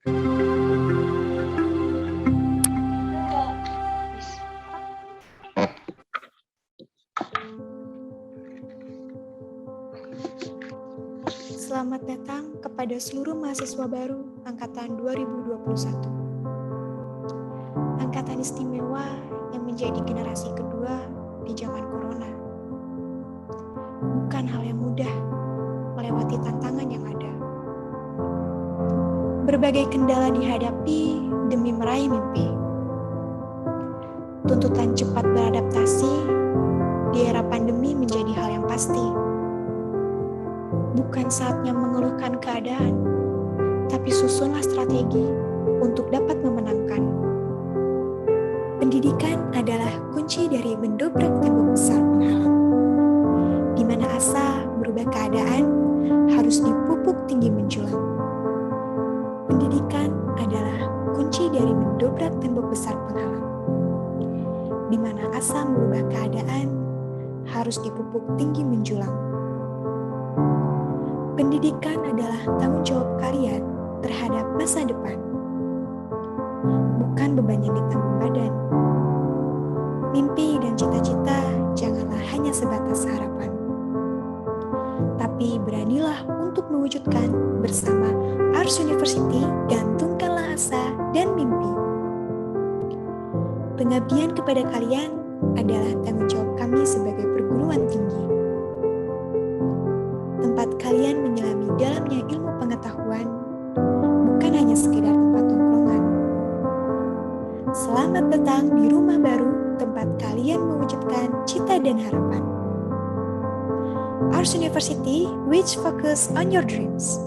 Selamat datang kepada seluruh mahasiswa baru angkatan 2021. Angkatan istimewa yang menjadi generasi kedua di zaman corona. Bukan hal yang mudah melewati tantangan yang ada. Berbagai kendala dihadapi demi meraih mimpi. Tuntutan cepat beradaptasi di era pandemi menjadi hal yang pasti. Bukan saatnya mengeluhkan keadaan, tapi susunlah strategi untuk dapat memenangkan. Pendidikan adalah kunci dari mendobrak tembok besar penghalang, di mana asa merubah keadaan harus dipupuk tinggi menjulang. Pendidikan adalah kunci dari mendobrak tembok besar penghalang, di mana asa merubah keadaan harus dipupuk tinggi menjulang. Pendidikan adalah tanggung jawab kalian terhadap masa depan, bukan beban yang ditanggung badan. Mimpi dan cita-cita janganlah hanya sebatas harapan, tapi beranilah untuk mewujudkan bersama Ars University. Gantungkanlah asa dan mimpi. Pengabdian kepada kalian adalah tanggung jawab kami sebagai perguruan tinggi. Tempat kalian menyelami dalamnya ilmu pengetahuan, bukan hanya sekedar tempat tongkrongan. Selamat datang di rumah baru, tempat kalian mewujudkan cita dan harapan. Ars University, which focus on your dreams.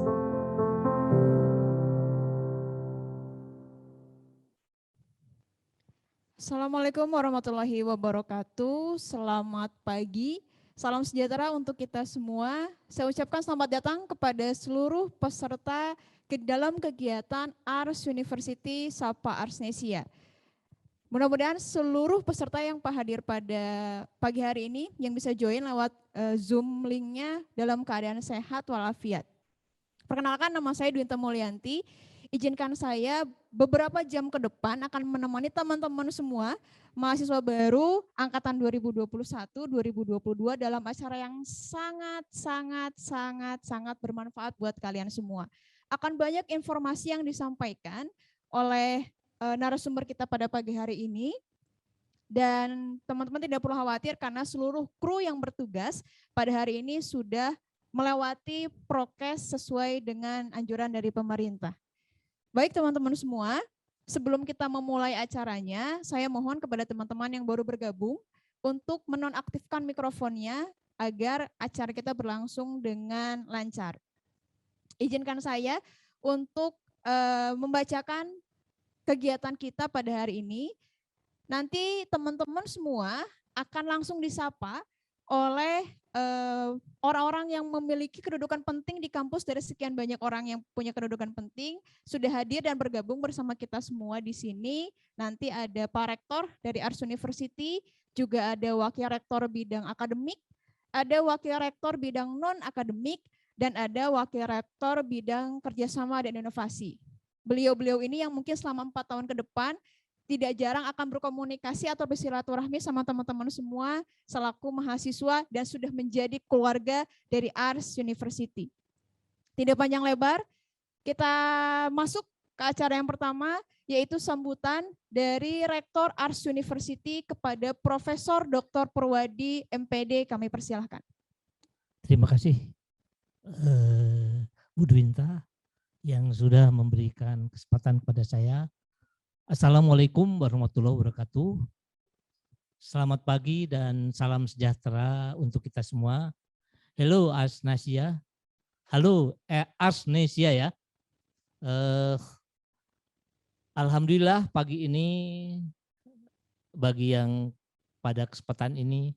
Assalamualaikum warahmatullahi wabarakatuh. Selamat pagi. Salam sejahtera untuk kita semua. Saya ucapkan selamat datang kepada seluruh peserta ke dalam kegiatan Ars University Sapa Arsnesia. Mudah-mudahan seluruh peserta yang hadir pada pagi hari ini yang bisa join lewat Zoom linknya dalam keadaan sehat walafiat. Perkenalkan, nama saya Dwinta Mulyanti. Izinkan saya beberapa jam ke depan akan menemani teman-teman semua mahasiswa baru angkatan 2021-2022 dalam acara yang sangat bermanfaat buat kalian semua. Akan banyak informasi yang disampaikan oleh narasumber kita pada pagi hari ini. Dan teman-teman tidak perlu khawatir karena seluruh kru yang bertugas pada hari ini sudah melewati prokes sesuai dengan anjuran dari pemerintah. Baik teman-teman semua, sebelum kita memulai acaranya, saya mohon kepada teman-teman yang baru bergabung untuk menonaktifkan mikrofonnya agar acara kita berlangsung dengan lancar. Izinkan saya untuk membacakan kegiatan kita pada hari ini. Nanti teman-teman semua akan langsung disapa oleh orang-orang yang memiliki kedudukan penting di kampus. Dari sekian banyak orang yang punya kedudukan penting sudah hadir dan bergabung bersama kita semua di sini. Nanti ada Pak Rektor dari Ars University, juga ada Wakil Rektor bidang akademik, ada Wakil Rektor bidang non-akademik, dan ada Wakil Rektor bidang kerjasama dan inovasi. Beliau-beliau ini yang mungkin selama 4 tahun ke depan tidak jarang akan berkomunikasi atau bersilaturahmi sama teman-teman semua selaku mahasiswa dan sudah menjadi keluarga dari Ars University. Tidak panjang lebar, kita masuk ke acara yang pertama, yaitu sambutan dari Rektor Ars University kepada Profesor Dr. Purwadi MPD. Kami persilahkan. Terima kasih Bu Dwinta yang sudah memberikan kesempatan kepada saya. Assalamualaikum warahmatullahi wabarakatuh. Selamat pagi dan salam sejahtera untuk kita semua. Hello Arsnesia. Halo Arsnesia ya. Alhamdulillah pagi ini bagi yang pada kesempatan ini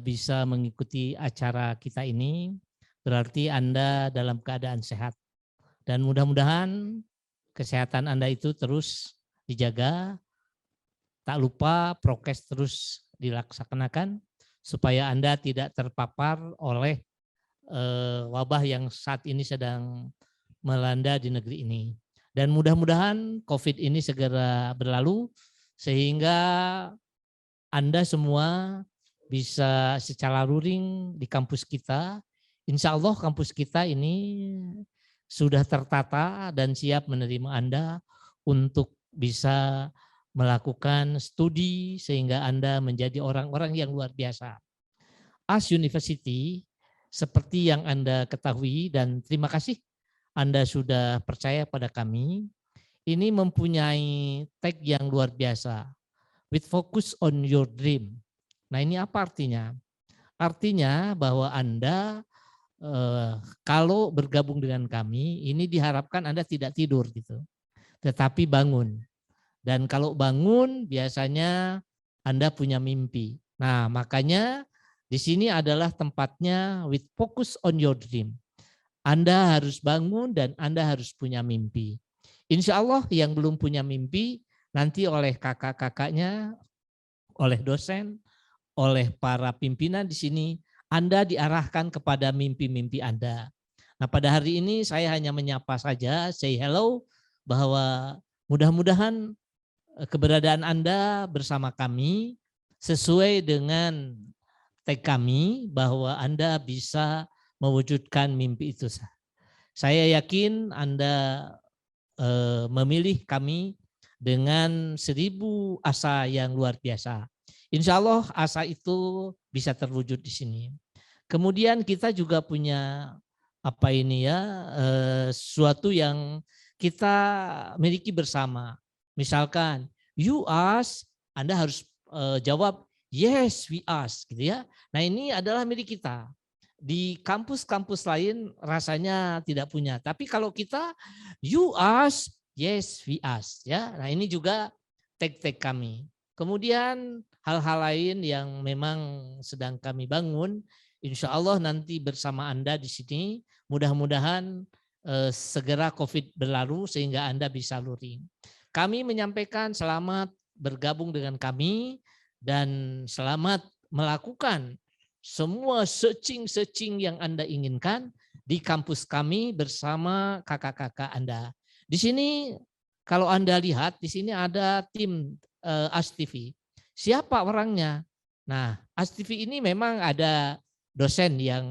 bisa mengikuti acara kita ini, berarti Anda dalam keadaan sehat. Dan mudah-mudahan kesehatan Anda itu terus dijaga, tak lupa prokes terus dilaksanakan supaya Anda tidak terpapar oleh wabah yang saat ini sedang melanda di negeri ini. Dan mudah-mudahan COVID ini segera berlalu sehingga Anda semua bisa secara luring di kampus kita. Insya Allah kampus kita ini sudah tertata dan siap menerima Anda untuk bisa melakukan studi sehingga Anda menjadi orang-orang yang luar biasa. AS University seperti yang Anda ketahui dan terima kasih Anda sudah percaya pada kami, ini mempunyai tag yang luar biasa, with focus on your dream. Nah ini apa artinya? Artinya bahwa Anda kalau bergabung dengan kami, ini diharapkan Anda tidak tidur gitu, tetapi bangun. Dan kalau bangun biasanya Anda punya mimpi. Nah makanya di sini adalah tempatnya with focus on your dream. Anda harus bangun dan Anda harus punya mimpi. Insya Allah yang belum punya mimpi, nanti oleh kakak-kakaknya, oleh dosen, oleh para pimpinan di sini, Anda diarahkan kepada mimpi-mimpi Anda. Nah pada hari ini saya hanya menyapa saja, say hello, bahwa mudah-mudahan keberadaan Anda bersama kami sesuai dengan tag kami bahwa Anda bisa mewujudkan mimpi itu. Saya yakin Anda memilih kami dengan 1000 asa yang luar biasa. Insya Allah asa itu bisa terwujud di sini. Kemudian kita juga punya apa ini ya, sesuatu yang kita miliki bersama. Misalkan you ask, Anda harus jawab yes we ask gitu ya. Nah ini adalah milik kita. Di kampus-kampus lain rasanya tidak punya. Tapi kalau kita you ask, yes we ask ya. Nah ini juga tag-tag kami. Kemudian hal-hal lain yang memang sedang kami bangun, insya Allah nanti bersama Anda di sini, mudah-mudahan segera COVID berlalu sehingga Anda bisa luring. Kami menyampaikan selamat bergabung dengan kami dan selamat melakukan semua searching yang Anda inginkan di kampus kami bersama kakak-kakak Anda. Di sini kalau Anda lihat di sini ada tim AS TV. Siapa orangnya? Nah, AS TV ini memang ada dosen yang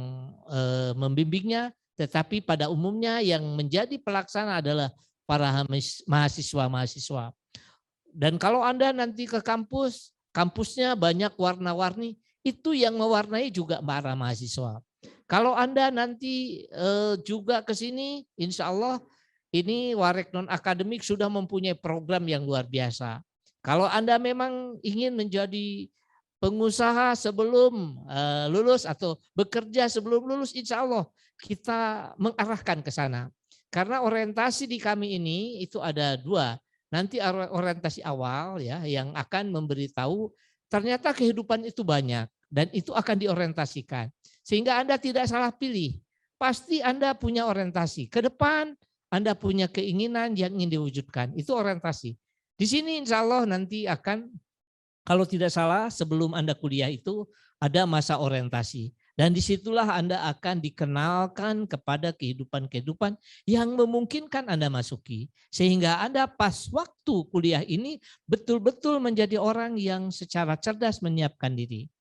membimbingnya, tetapi pada umumnya yang menjadi pelaksana adalah para mahasiswa-mahasiswa. Dan kalau Anda nanti ke kampus, kampusnya banyak warna-warni, itu yang mewarnai juga para mahasiswa. Kalau Anda nanti juga ke sini, insya Allah ini Warek Non Akademik sudah mempunyai program yang luar biasa. Kalau Anda memang ingin menjadi pengusaha sebelum lulus atau bekerja sebelum lulus, insya Allah kita mengarahkan ke sana. Karena orientasi di kami ini itu ada 2. Nanti orientasi awal ya yang akan memberitahu ternyata kehidupan itu banyak dan itu akan diorientasikan. Sehingga Anda tidak salah pilih. Pasti Anda punya orientasi. Ke depan Anda punya keinginan yang ingin diwujudkan. Itu orientasi. Di sini insya Allah nanti akan, kalau tidak salah sebelum Anda kuliah itu ada masa orientasi. Dan disitulah Anda akan dikenalkan kepada kehidupan-kehidupan yang memungkinkan Anda masuki. Sehingga Anda pas waktu kuliah ini betul-betul menjadi orang yang secara cerdas menyiapkan diri.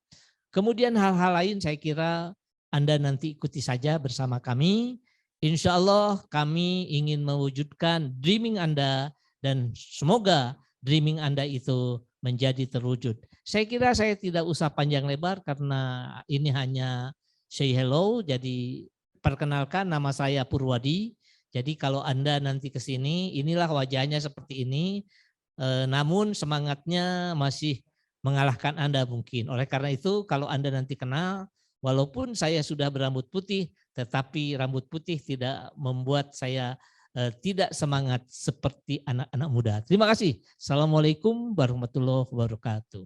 Kemudian hal-hal lain saya kira Anda nanti ikuti saja bersama kami. Insya Allah kami ingin mewujudkan dreaming Anda dan semoga dreaming Anda itu menjadi terwujud. Saya kira saya tidak usah panjang lebar karena ini hanya say hello. Jadi perkenalkan nama saya Purwadi. Jadi kalau Anda nanti ke sini, inilah wajahnya seperti ini. Namun semangatnya masih mengalahkan Anda mungkin. Oleh karena itu kalau Anda nanti kenal, walaupun saya sudah berambut putih, tetapi rambut putih tidak membuat saya tidak semangat seperti anak-anak muda. Terima kasih. Assalamualaikum warahmatullahi wabarakatuh.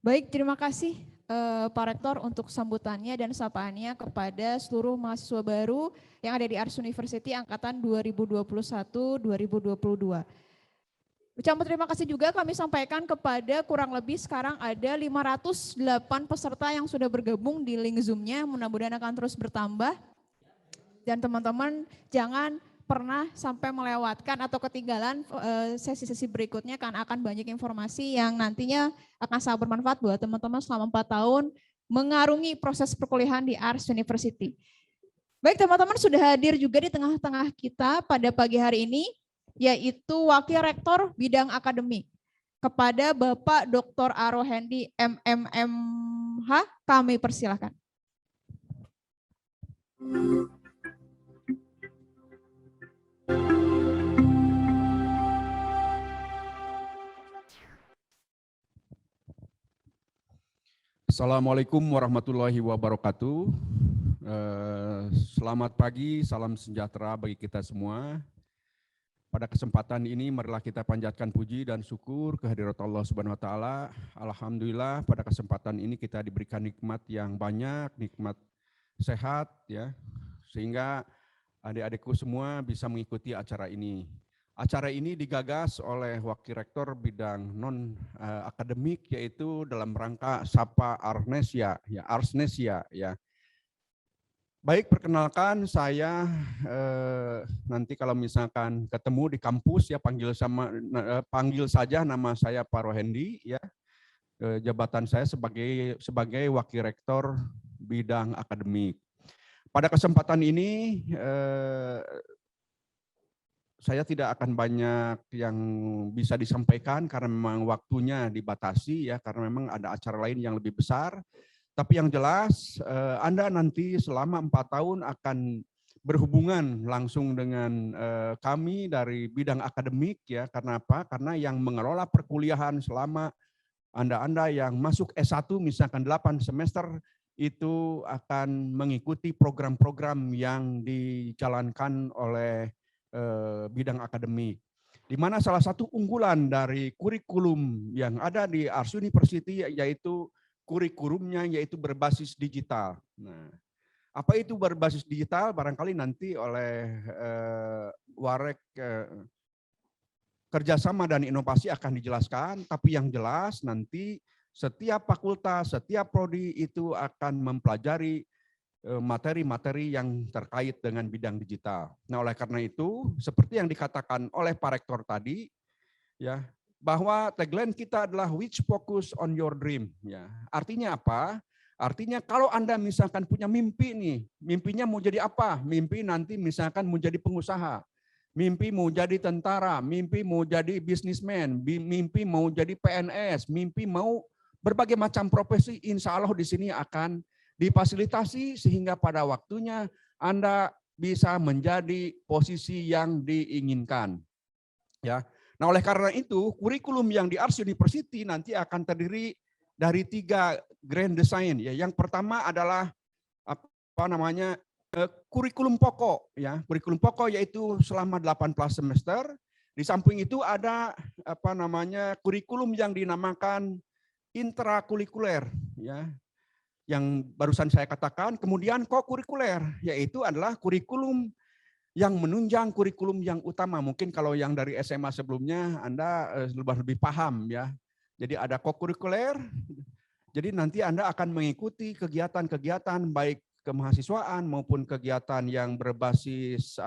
Baik, terima kasih Pak Rektor untuk sambutannya dan sapaannya kepada seluruh mahasiswa baru yang ada di Ars University angkatan 2021-2022. Ucapan terima kasih juga kami sampaikan kepada kurang lebih sekarang ada 508 peserta yang sudah bergabung di link Zoom-nya, mudah-mudahan akan terus bertambah. Dan teman-teman jangan pernah sampai melewatkan atau ketinggalan sesi-sesi berikutnya karena akan banyak informasi yang nantinya akan sangat bermanfaat buat teman-teman selama 4 tahun mengarungi proses perkuliahan di Ars University. Baik teman-teman, sudah hadir juga di tengah-tengah kita pada pagi hari ini, yaitu Wakil Rektor Bidang Akademik. Kepada Bapak Dr. Aro Hendi MMMH, kami persilahkan. Assalamualaikum warahmatullahi wabarakatuh. Selamat pagi, salam sejahtera bagi kita semua. Pada kesempatan ini marilah kita panjatkan puji dan syukur kehadirat Allah Subhanahu wa taala. Alhamdulillah pada kesempatan ini kita diberikan nikmat yang banyak, nikmat sehat ya. Sehingga adik-adikku semua bisa mengikuti acara ini. Acara ini digagas oleh Wakil Rektor Bidang Non-Akademik yaitu dalam rangka Sapa Arsnesia ya. Baik, perkenalkan saya nanti kalau misalkan ketemu di kampus ya panggil saja nama saya Pak Rohendi ya. Jabatan saya sebagai Wakil Rektor Bidang Akademik. Pada kesempatan ini saya tidak akan banyak yang bisa disampaikan karena memang waktunya dibatasi ya, karena memang ada acara lain yang lebih besar. Tapi yang jelas Anda nanti selama 4 tahun akan berhubungan langsung dengan kami dari bidang akademik ya. Karena apa? Karena yang mengelola perkuliahan selama Anda yang masuk S1 misalkan 8 semester itu akan mengikuti program-program yang dijalankan oleh bidang akademik, di mana salah satu unggulan dari kurikulum yang ada di Ars University yaitu kurikulumnya yaitu berbasis digital. Nah, apa itu berbasis digital? Barangkali nanti oleh Warek Kerjasama dan Inovasi akan dijelaskan, tapi yang jelas nanti setiap fakultas, setiap prodi itu akan mempelajari materi-materi yang terkait dengan bidang digital. Nah, oleh karena itu, seperti yang dikatakan oleh Pak Rektor tadi, ya, bahwa tagline kita adalah which focus on your dream. Ya, artinya apa? Artinya kalau Anda misalkan punya mimpi nih, mimpinya mau jadi apa? Mimpi nanti misalkan mau jadi pengusaha, mimpi mau jadi tentara, mimpi mau jadi bisnismen, mimpi mau jadi PNS, mimpi mau berbagai macam profesi, insya Allah di sini akan difasilitasi sehingga pada waktunya Anda bisa menjadi posisi yang diinginkan. Ya. Nah, oleh karena itu kurikulum yang di Ars University nanti akan terdiri dari 3 grand design ya. Yang pertama adalah kurikulum pokok ya. Kurikulum pokok yaitu selama 18 semester. Di samping itu ada kurikulum yang dinamakan intrakurikuler ya. Yang barusan saya katakan, kemudian kokurikuler, yaitu adalah kurikulum yang menunjang kurikulum yang utama. Mungkin kalau yang dari SMA sebelumnya Anda lebih paham ya. Jadi ada kokurikuler, jadi nanti Anda akan mengikuti kegiatan-kegiatan baik kemahasiswaan maupun kegiatan yang berbasis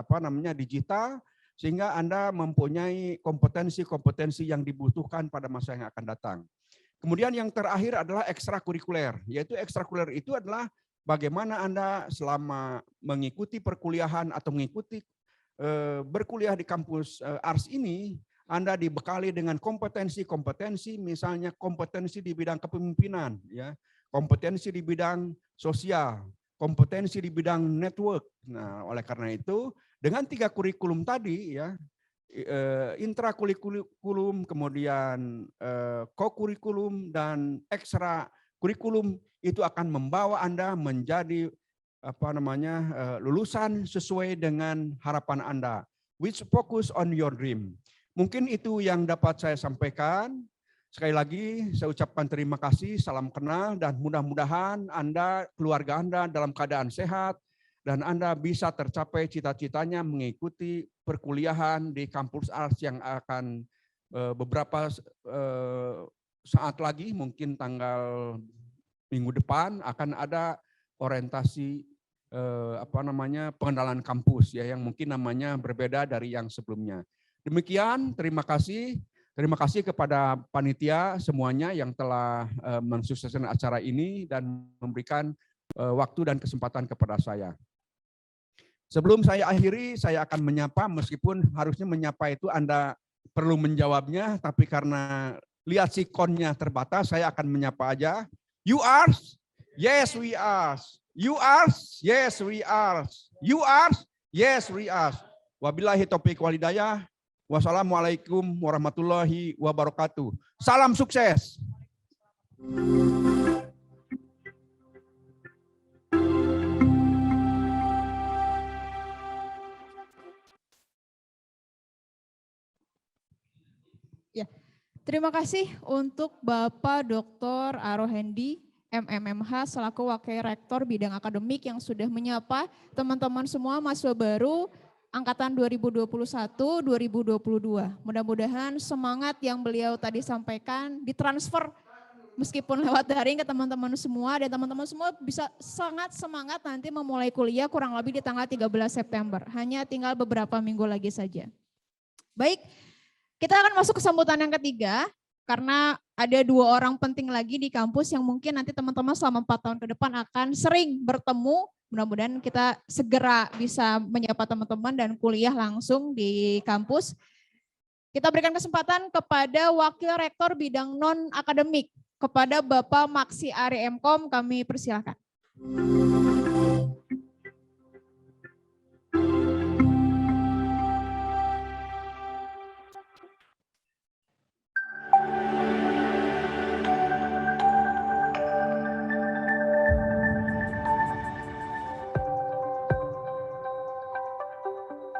digital, sehingga Anda mempunyai kompetensi-kompetensi yang dibutuhkan pada masa yang akan datang. Kemudian yang terakhir adalah ekstrakurikuler, yaitu ekstrakurikuler itu adalah bagaimana Anda selama mengikuti perkuliahan atau mengikuti berkuliah di kampus Ars ini, Anda dibekali dengan kompetensi-kompetensi, misalnya kompetensi di bidang kepemimpinan, ya, kompetensi di bidang sosial, kompetensi di bidang network. Nah, oleh karena itu, dengan 3 kurikulum tadi, ya, intrakurikulum, kemudian kokurikulum dan ekstra kurikulum itu akan membawa Anda menjadi lulusan sesuai dengan harapan Anda, which focus on your dream. Mungkin itu yang dapat saya sampaikan. Sekali lagi saya ucapkan terima kasih, salam kenal, dan mudah-mudahan Anda, keluarga Anda dalam keadaan sehat, dan Anda bisa tercapai cita-citanya mengikuti perkuliahan di kampus ARS yang akan beberapa saat lagi, mungkin tanggal minggu depan akan ada orientasi pengenalan kampus ya, yang mungkin namanya berbeda dari yang sebelumnya. Demikian, terima kasih. Terima kasih kepada panitia semuanya yang telah mensukseskan acara ini dan memberikan waktu dan kesempatan kepada saya. Sebelum saya akhiri, saya akan menyapa, meskipun harusnya menyapa itu Anda perlu menjawabnya, tapi karena lihat sikonnya terbatas, saya akan menyapa aja. You are? Yes, we are. You are? Yes, we are. You are? Yes, we are. Wabillahi taufiq wal hidayah. Wassalamualaikum warahmatullahi wabarakatuh. Salam sukses. Ya, terima kasih untuk Bapak Dr. Arohendi, MMMH, selaku Wakil Rektor Bidang Akademik yang sudah menyapa teman-teman semua mahasiswa baru Angkatan 2021-2022. Mudah-mudahan semangat yang beliau tadi sampaikan ditransfer meskipun lewat daring ke teman-teman semua, dan teman-teman semua bisa sangat semangat nanti memulai kuliah kurang lebih di tanggal 13 September. Hanya tinggal beberapa minggu lagi saja. Baik, kita akan masuk ke sambutan yang ketiga, karena ada 2 orang penting lagi di kampus yang mungkin nanti teman-teman selama 4 tahun ke depan akan sering bertemu. Mudah-mudahan kita segera bisa menyapa teman-teman dan kuliah langsung di kampus. Kita berikan kesempatan kepada Wakil Rektor Bidang Non-Akademik, kepada Bapak Maksi Ari Mkom, kami persilakan.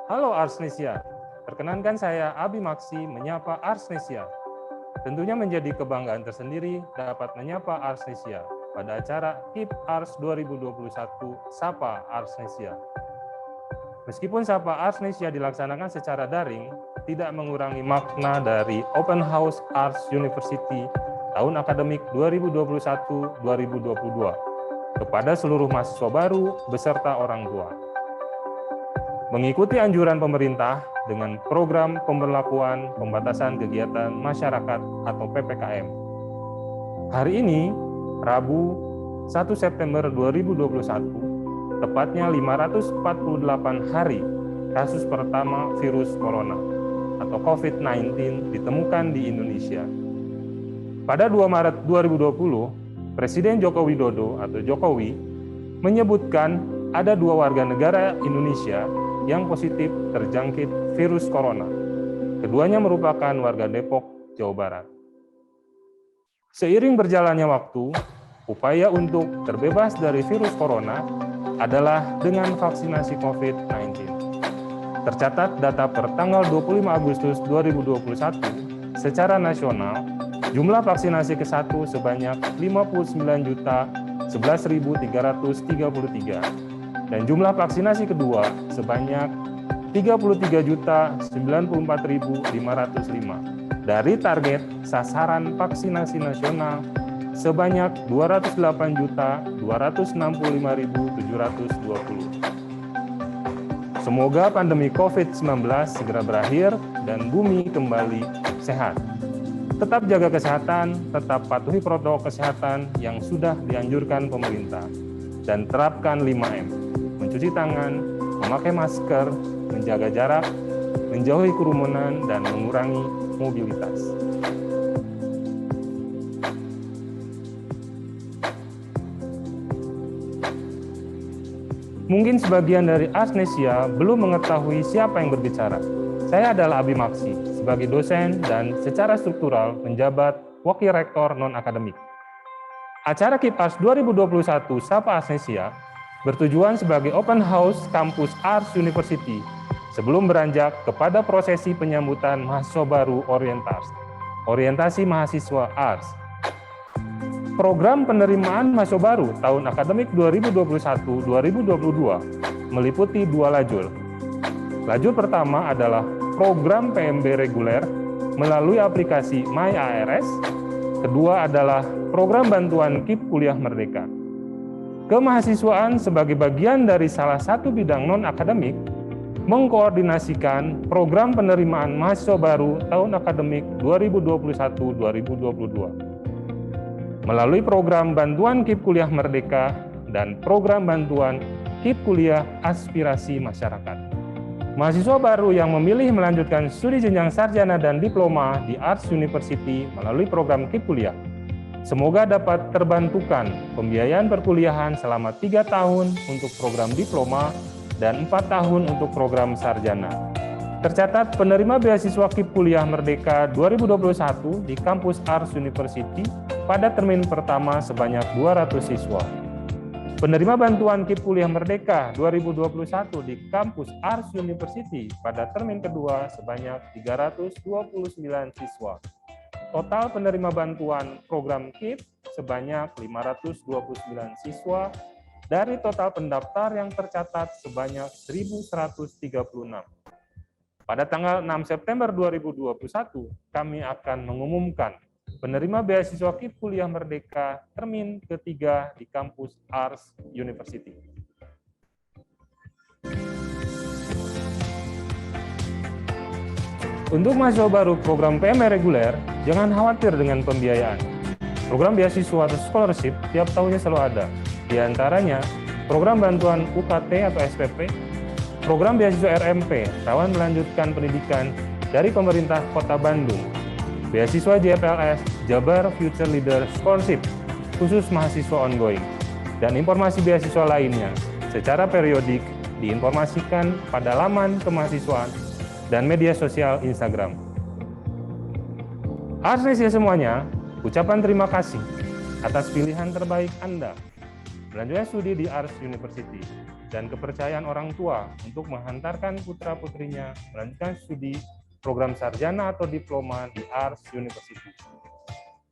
Halo Arsnesia, perkenankan saya Abi Maksi menyapa Arsnesia. Tentunya menjadi kebanggaan tersendiri dapat menyapa Arsnesia pada acara HIP Ars 2021 Sapa Arsnesia. Meskipun Sapa Arsnesia dilaksanakan secara daring, tidak mengurangi makna dari Open House Ars University tahun akademik 2021-2022 kepada seluruh mahasiswa baru beserta orang tua. Mengikuti anjuran pemerintah dengan program pemberlakuan pembatasan kegiatan masyarakat atau PPKM. Hari ini, Rabu 1 September 2021, tepatnya 548 hari kasus pertama virus corona atau COVID-19 ditemukan di Indonesia. Pada 2 Maret 2020, Presiden Joko Widodo atau Jokowi menyebutkan ada 2 warga negara Indonesia yang positif terjangkit virus corona. Keduanya merupakan warga Depok, Jawa Barat. Seiring berjalannya waktu, upaya untuk terbebas dari virus corona adalah dengan vaksinasi COVID-19. Tercatat data per tanggal 25 Agustus 2021, secara nasional, jumlah vaksinasi ke-1 sebanyak 59.011.333. Dan jumlah vaksinasi kedua sebanyak 33.094.505 dari target sasaran vaksinasi nasional sebanyak 208.265.720. Semoga pandemi COVID-19 segera berakhir dan bumi kembali sehat. Tetap jaga kesehatan, tetap patuhi protokol kesehatan yang sudah dianjurkan pemerintah, dan terapkan 5M. Mencuci tangan, memakai masker, menjaga jarak, menjauhi kerumunan, dan mengurangi mobilitas. Mungkin sebagian dari Arsnesia belum mengetahui siapa yang berbicara. Saya adalah Abi Maksi, sebagai dosen dan secara struktural menjabat Wakil Rektor Non-Akademik. Acara KIP Ars 2021 Sapa Arsnesia bertujuan sebagai open house kampus Ars University sebelum beranjak kepada prosesi penyambutan mahasiswa baru Orientars. orientasi mahasiswa ARS. Program penerimaan mahasiswa baru tahun akademik 2021-2022 meliputi 2 lajur. Lajur pertama adalah program PMB reguler melalui aplikasi MyARS. Kedua adalah program bantuan KIP Kuliah Merdeka. Kemahasiswaan sebagai bagian dari salah satu bidang non-akademik mengkoordinasikan program penerimaan mahasiswa baru tahun akademik 2021-2022. Melalui program bantuan KIP Kuliah Merdeka dan program bantuan KIP Kuliah Aspirasi Masyarakat. Mahasiswa baru yang memilih melanjutkan studi jenjang sarjana dan diploma di Arts University melalui program KIP Kuliah, semoga dapat terbantukan pembiayaan perkuliahan selama 3 tahun untuk program diploma dan 4 tahun untuk program sarjana. Tercatat penerima beasiswa KIP Kuliah Merdeka 2021 di kampus Arts University pada termin pertama sebanyak 200 siswa. Penerima bantuan KIP Kuliah Merdeka 2021 di kampus Arts University pada termin kedua sebanyak 329 siswa. Total penerima bantuan program KIP sebanyak 529 siswa dari total pendaftar yang tercatat sebanyak 1.136. Pada tanggal 6 September 2021, kami akan mengumumkan penerima beasiswa KIP Kuliah Merdeka termin ketiga di kampus Arts University. Untuk mahasiswa baru program PMB reguler, jangan khawatir dengan pembiayaan. Program beasiswa atau scholarship tiap tahunnya selalu ada. Di antaranya, program bantuan UKT atau SPP, program beasiswa RMP, rawan melanjutkan pendidikan dari pemerintah Kota Bandung, beasiswa JPLS, Jabar Future Leader Scholarship, khusus mahasiswa ongoing, dan informasi beasiswa lainnya secara periodik diinformasikan pada laman kemahasiswaan dan media sosial Instagram. Arsnesia semuanya, ucapan terima kasih atas pilihan terbaik Anda melanjutkan studi di Arts University dan kepercayaan orang tua untuk menghantarkan putra-putrinya melanjutkan studi program sarjana atau diploma di Arts University.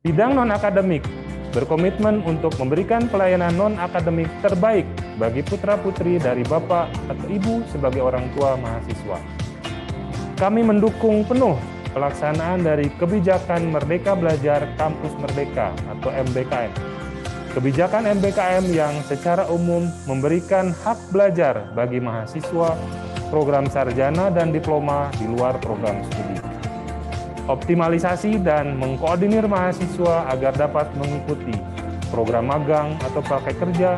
Bidang non-akademik berkomitmen untuk memberikan pelayanan non-akademik terbaik bagi putra-putri dari Bapak atau Ibu sebagai orang tua mahasiswa. Kami mendukung penuh pelaksanaan dari Kebijakan Merdeka Belajar Kampus Merdeka atau MBKM. Kebijakan MBKM yang secara umum memberikan hak belajar bagi mahasiswa program sarjana dan diploma di luar program studi. Optimalisasi dan mengkoordinir mahasiswa agar dapat mengikuti program magang atau praktek kerja,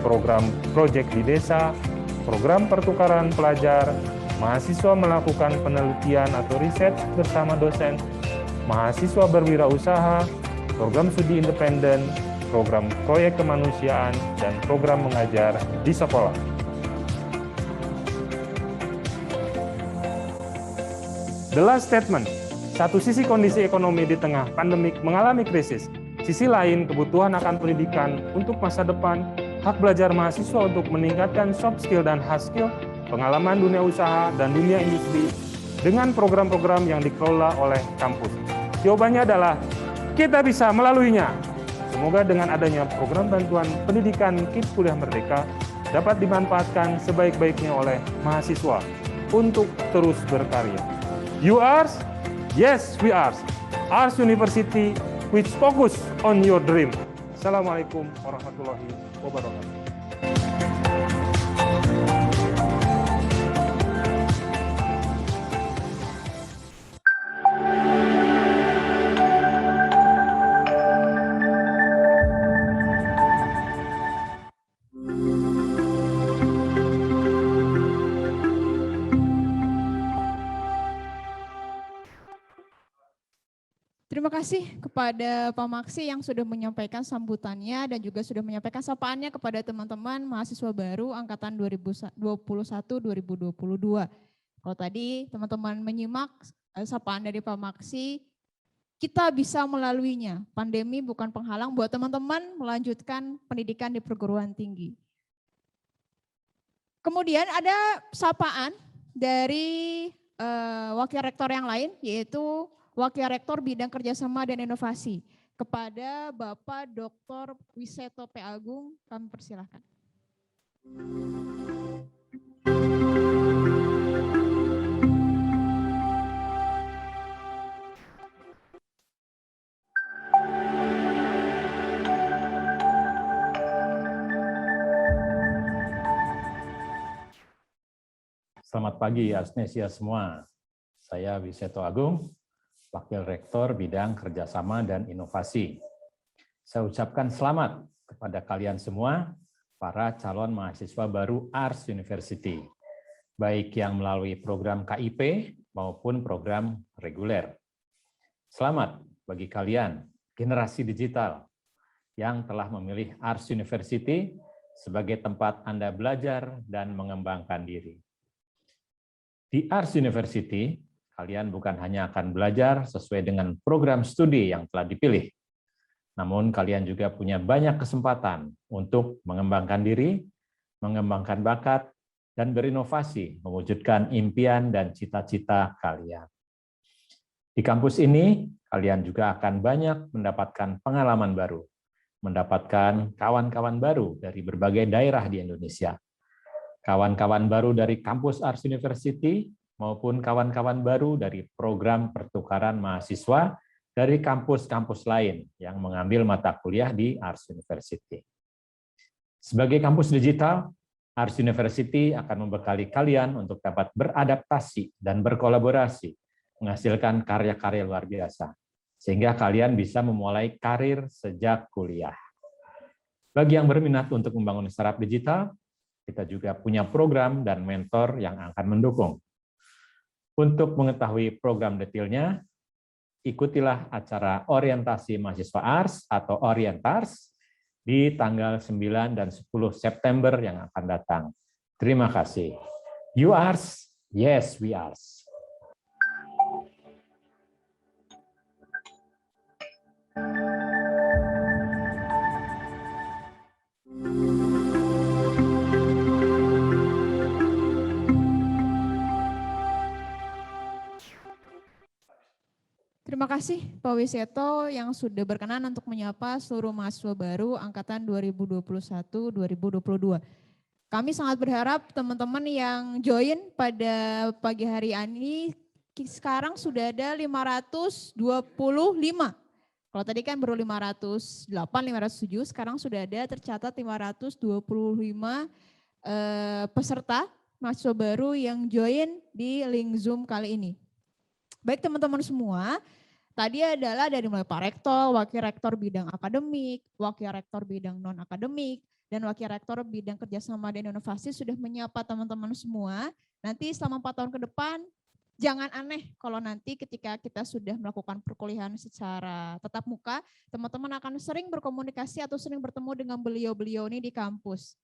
program proyek di desa, program pertukaran pelajar, mahasiswa melakukan penelitian atau riset bersama dosen, mahasiswa berwirausaha, program studi independen, program proyek kemanusiaan, dan program mengajar di sekolah. The last statement, satu sisi kondisi ekonomi di tengah pandemik mengalami krisis, sisi lain kebutuhan akan pendidikan untuk masa depan, hak belajar mahasiswa untuk meningkatkan soft skill dan hard skill, pengalaman dunia usaha dan dunia industri dengan program-program yang dikelola oleh kampus. Jawabannya adalah kita bisa melaluinya. Semoga dengan adanya program bantuan pendidikan KIP Kuliah Merdeka dapat dimanfaatkan sebaik-baiknya oleh mahasiswa untuk terus berkarya. You are? Yes, we are. Arts University which focus on your dream. Assalamualaikum warahmatullahi wabarakatuh. Terima kasih kepada Pak Maksi yang sudah menyampaikan sambutannya dan juga sudah menyampaikan sapaannya kepada teman-teman mahasiswa baru angkatan 2021-2022. Kalau tadi teman-teman menyimak sapaan dari Pak Maksi, kita bisa melaluinya. Pandemi bukan penghalang buat teman-teman melanjutkan pendidikan di perguruan tinggi. Kemudian ada sapaan dari Wakil Rektor yang lain, yaitu Wakil Rektor Bidang Kerjasama dan Inovasi. Kepada Bapak Dr. Wiseto P. Agung, kami persilahkan. Selamat pagi Arsnesia semua. Saya Wiseto Agung, Wakil Rektor Bidang Kerjasama dan Inovasi. Saya ucapkan selamat kepada kalian semua, para calon mahasiswa baru Ars University, baik yang melalui program KIP maupun program reguler. Selamat bagi kalian, generasi digital, yang telah memilih Ars University sebagai tempat Anda belajar dan mengembangkan diri. Di Ars University, kalian bukan hanya akan belajar sesuai dengan program studi yang telah dipilih, namun kalian juga punya banyak kesempatan untuk mengembangkan diri, mengembangkan bakat, dan berinovasi mewujudkan impian dan cita-cita kalian. Di kampus ini, kalian juga akan banyak mendapatkan pengalaman baru, mendapatkan kawan-kawan baru dari berbagai daerah di Indonesia, kawan-kawan baru dari kampus Ars University, maupun kawan-kawan baru dari program pertukaran mahasiswa dari kampus-kampus lain yang mengambil mata kuliah di Ars University. Sebagai kampus digital, Ars University akan membekali kalian untuk dapat beradaptasi dan berkolaborasi, menghasilkan karya-karya luar biasa, sehingga kalian bisa memulai karir sejak kuliah. Bagi yang berminat untuk membangun startup digital, kita juga punya program dan mentor yang akan mendukung. Untuk mengetahui program detailnya, ikutilah acara orientasi mahasiswa Ars atau Orientars di tanggal 9 dan 10 September yang akan datang. Terima kasih. You Ars, yes we Ars. Terima kasih Pak Wiseto yang sudah berkenan untuk menyapa seluruh mahasiswa baru angkatan 2021-2022. Kami sangat berharap teman-teman yang join pada pagi hari ini sekarang sudah ada 525. Kalau tadi kan baru 508, 507, sekarang sudah ada tercatat 525 peserta mahasiswa baru yang join di link Zoom kali ini. Baik teman-teman semua, tadi adalah dari mulai Pak Rektor, Wakil Rektor Bidang Akademik, Wakil Rektor Bidang Non-Akademik, dan Wakil Rektor Bidang Kerjasama dan Inovasi sudah menyapa teman-teman semua. Nanti selama 4 tahun ke depan, jangan aneh kalau nanti ketika kita sudah melakukan perkuliahan secara tatap muka, teman-teman akan sering berkomunikasi atau sering bertemu dengan beliau-beliau ini di kampus.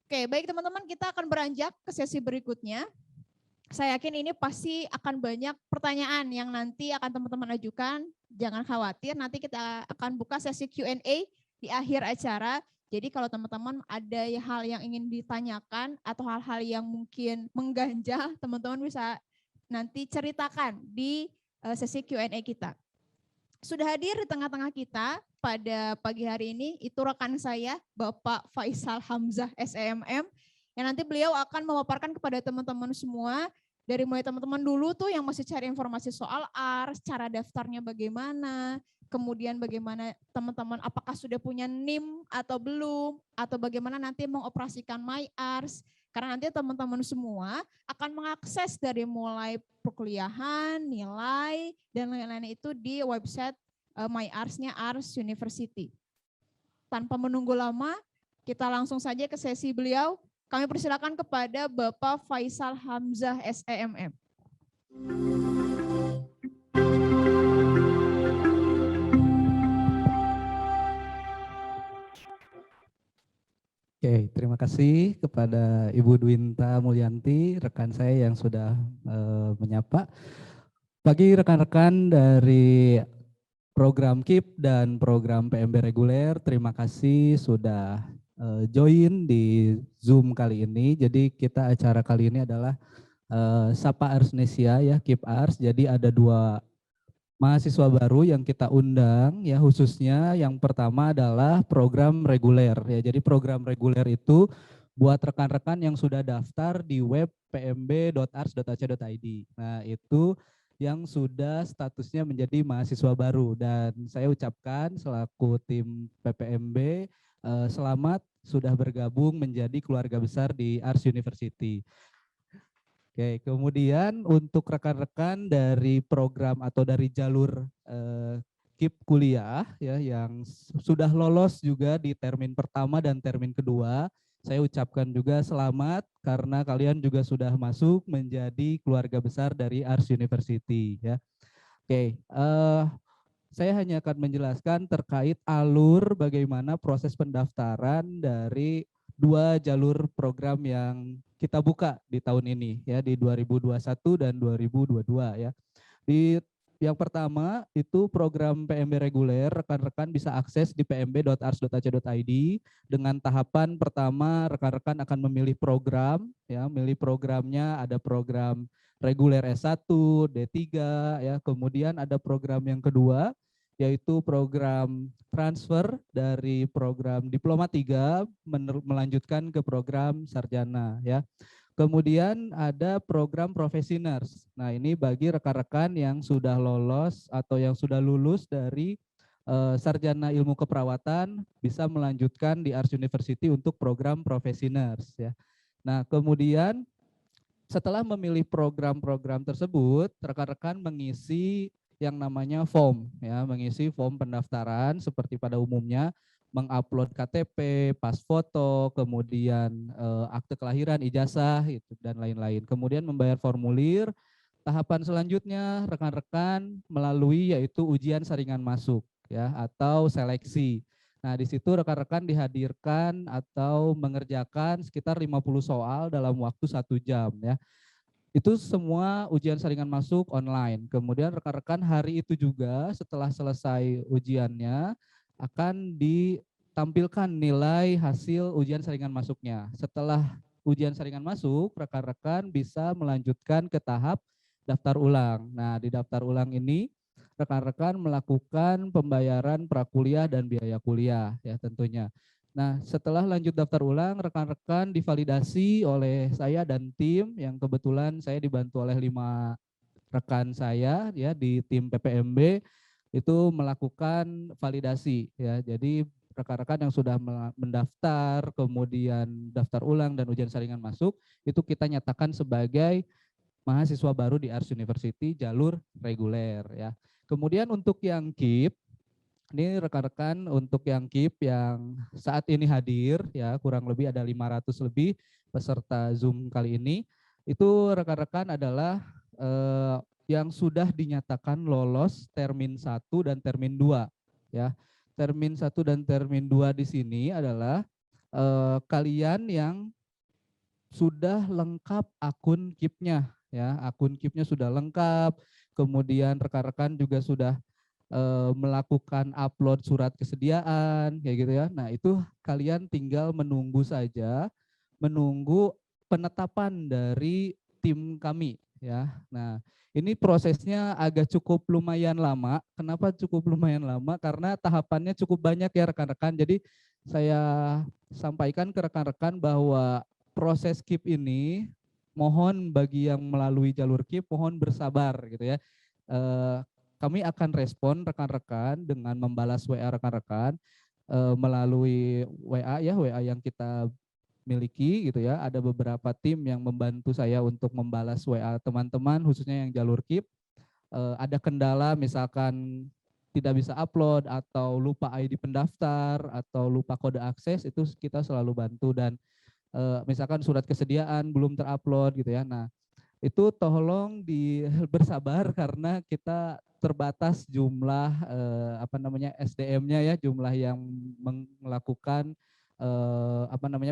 Oke, baik teman-teman, kita akan beranjak ke sesi berikutnya. Saya yakin ini pasti akan banyak pertanyaan yang nanti akan teman-teman ajukan. Jangan khawatir, nanti kita akan buka sesi Q&A di akhir acara. Jadi kalau teman-teman ada hal yang ingin ditanyakan atau hal-hal yang mungkin mengganjal, teman-teman bisa nanti ceritakan di sesi Q&A kita. Sudah hadir di tengah-tengah kita pada pagi hari ini, itu rekan saya, Bapak Faisal Hamzah, SEMM, yang nanti beliau akan memaparkan kepada teman-teman semua, dari mulai teman-teman dulu tuh yang masih cari informasi soal ARS, cara daftarnya bagaimana, kemudian bagaimana teman-teman apakah sudah punya NIM atau belum, atau bagaimana nanti mengoperasikan MyArs, karena nanti teman-teman semua akan mengakses dari mulai perkuliahan, nilai, dan lain-lain itu di website MyArs-nya Ars University. Tanpa menunggu lama, kita langsung saja ke sesi beliau. Kami persilakan kepada Bapak Faisal Hamzah, SEMM. Oke, terima kasih kepada Ibu Dwinta Mulyanti, rekan saya yang sudah menyapa. Bagi rekan-rekan dari program KIP dan program PMB reguler, terima kasih sudah join di Zoom kali ini. Jadi kita acara kali ini adalah Sapa Arsnesia ya, KIP Ars. Jadi ada dua mahasiswa baru yang kita undang ya, khususnya yang pertama adalah program reguler ya. Jadi program reguler itu buat rekan-rekan yang sudah daftar di web pmb.ars.ac.id. Nah, itu yang sudah statusnya menjadi mahasiswa baru, dan saya ucapkan selaku tim PPMB selamat sudah bergabung menjadi keluarga besar di Ars University. Oke, kemudian untuk rekan-rekan dari program atau dari jalur KIP kuliah ya yang sudah lolos juga di termin pertama dan termin kedua, saya ucapkan juga selamat karena kalian juga sudah masuk menjadi keluarga besar dari Ars University ya. Oke, saya hanya akan menjelaskan terkait alur bagaimana proses pendaftaran dari dua jalur program yang kita buka di tahun ini ya, di 2021 dan 2022 ya. Di yang pertama itu program PMB reguler, rekan-rekan bisa akses di pmb.ars.ac.id. Dengan tahapan pertama rekan-rekan akan memilih program ya, memilih programnya ada program reguler S1, D3 ya, kemudian ada program yang kedua yaitu program transfer dari program Diploma 3 melanjutkan ke program sarjana ya. Kemudian ada program Profesiners. Nah, ini bagi rekan-rekan yang sudah lolos atau yang sudah lulus dari sarjana ilmu keperawatan bisa melanjutkan di Ars University untuk program Profesiners ya. Nah, kemudian setelah memilih program-program tersebut, rekan-rekan mengisi yang namanya form ya, mengisi form pendaftaran seperti pada umumnya, mengupload KTP, pas foto, kemudian akte kelahiran, ijazah itu dan lain-lain. Kemudian membayar formulir. Tahapan selanjutnya rekan-rekan melalui yaitu ujian saringan masuk ya atau seleksi. Nah, di situ rekan-rekan dihadirkan atau mengerjakan sekitar 50 soal dalam waktu 1 jam ya. Itu semua ujian saringan masuk online. Kemudian rekan-rekan hari itu juga setelah selesai ujiannya akan ditampilkan nilai hasil ujian saringan masuknya. Setelah ujian saringan masuk, rekan-rekan bisa melanjutkan ke tahap daftar ulang. Nah, di daftar ulang ini rekan-rekan melakukan pembayaran prakuliah dan biaya kuliah ya tentunya. Nah, setelah lanjut daftar ulang, rekan-rekan divalidasi oleh saya dan tim yang kebetulan saya dibantu oleh 5 rekan saya ya di tim PPMB itu melakukan validasi ya. Jadi rekan-rekan yang sudah mendaftar, kemudian daftar ulang dan ujian saringan masuk, itu kita nyatakan sebagai mahasiswa baru di Ars University jalur reguler ya. Kemudian untuk yang KIP, ini rekan-rekan untuk yang KIP yang saat ini hadir ya, kurang lebih ada 500 lebih peserta Zoom kali ini. Itu rekan-rekan adalah yang sudah dinyatakan lolos termin 1 dan termin 2 ya. Termin 1 dan termin 2 di sini adalah kalian yang sudah lengkap akun KIP-nya ya. Akun KIP-nya sudah lengkap, kemudian rekan-rekan juga sudah melakukan upload surat kesediaan kayak gitu ya. Nah, itu kalian tinggal menunggu saja, menunggu penetapan dari tim kami ya. Nah, ini prosesnya agak cukup lumayan lama. Kenapa cukup lumayan lama? Karena tahapannya cukup banyak ya rekan-rekan. Jadi saya sampaikan ke rekan-rekan bahwa proses KIP ini mohon bagi yang melalui jalur KIP mohon bersabar gitu ya. Kami akan respon rekan-rekan dengan membalas WA rekan-rekan melalui WA ya, WA yang kita miliki gitu ya. Ada beberapa tim yang membantu saya untuk membalas WA teman-teman khususnya yang jalur KIP. Ada kendala misalkan tidak bisa upload atau lupa ID pendaftar atau lupa kode akses, itu kita selalu bantu. Dan misalkan surat kesediaan belum terupload gitu ya. Nah, itu tolong bersabar karena kita terbatas jumlah SDM-nya ya, jumlah yang melakukan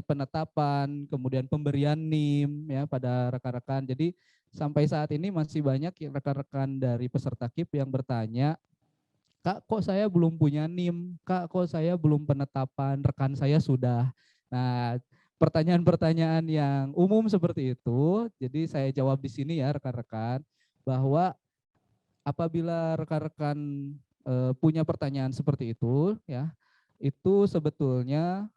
penetapan, kemudian pemberian NIM ya pada rekan-rekan. Jadi sampai saat ini masih banyak rekan-rekan dari peserta KIP yang bertanya, "Kak, kok saya belum punya NIM? Kak, kok saya belum penetapan? Rekan saya sudah." Nah, pertanyaan-pertanyaan yang umum seperti itu, jadi saya jawab di sini ya rekan-rekan, bahwa apabila rekan-rekan punya pertanyaan seperti itu, ya, itu sebetulnya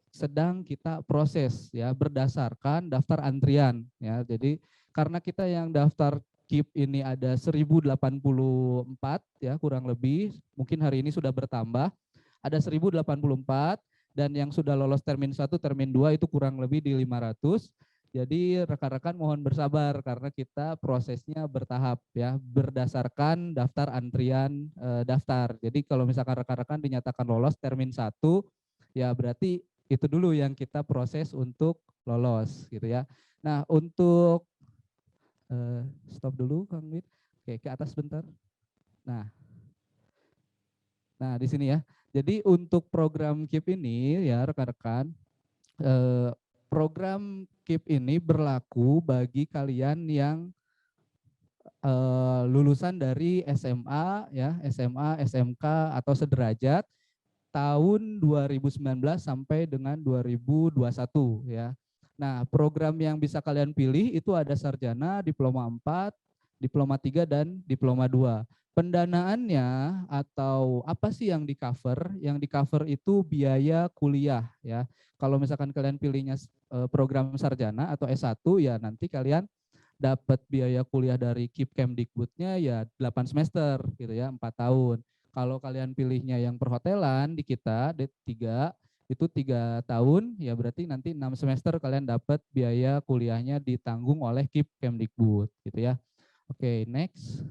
sedang kita proses ya berdasarkan daftar antrian ya. Jadi karena kita yang daftar KIP ini ada 1084 ya kurang lebih, mungkin hari ini sudah bertambah, ada 1084 dan yang sudah lolos termin 1, termin 2 itu kurang lebih di 500. Jadi rekan-rekan mohon bersabar karena kita prosesnya bertahap ya berdasarkan daftar antrian daftar. Jadi kalau misalkan rekan-rekan dinyatakan lolos termin 1 ya berarti itu dulu yang kita proses untuk lolos gitu ya. Nah, untuk stop dulu Kang Wid. Oke, ke atas bentar. Nah, di sini ya. Jadi untuk program KIP ini ya rekan-rekan, program KIP ini berlaku bagi kalian yang lulusan dari SMA ya, SMA, SMK atau sederajat tahun 2019 sampai dengan 2021 ya. Nah, program yang bisa kalian pilih itu ada sarjana, diploma 4, diploma 3 dan diploma 2. Pendanaannya atau apa sih yang di cover? Yang di cover itu biaya kuliah ya. Kalau misalkan kalian pilihnya program sarjana atau S1 ya nanti kalian dapat biaya kuliah dari KIP Kemdikbudnya ya 8 semester gitu ya, 4 tahun. Kalau kalian pilihnya yang perhotelan di kita D3 itu 3 tahun ya berarti nanti 6 semester kalian dapat biaya kuliahnya ditanggung oleh KIP Kemdikbud gitu ya. Oke, next.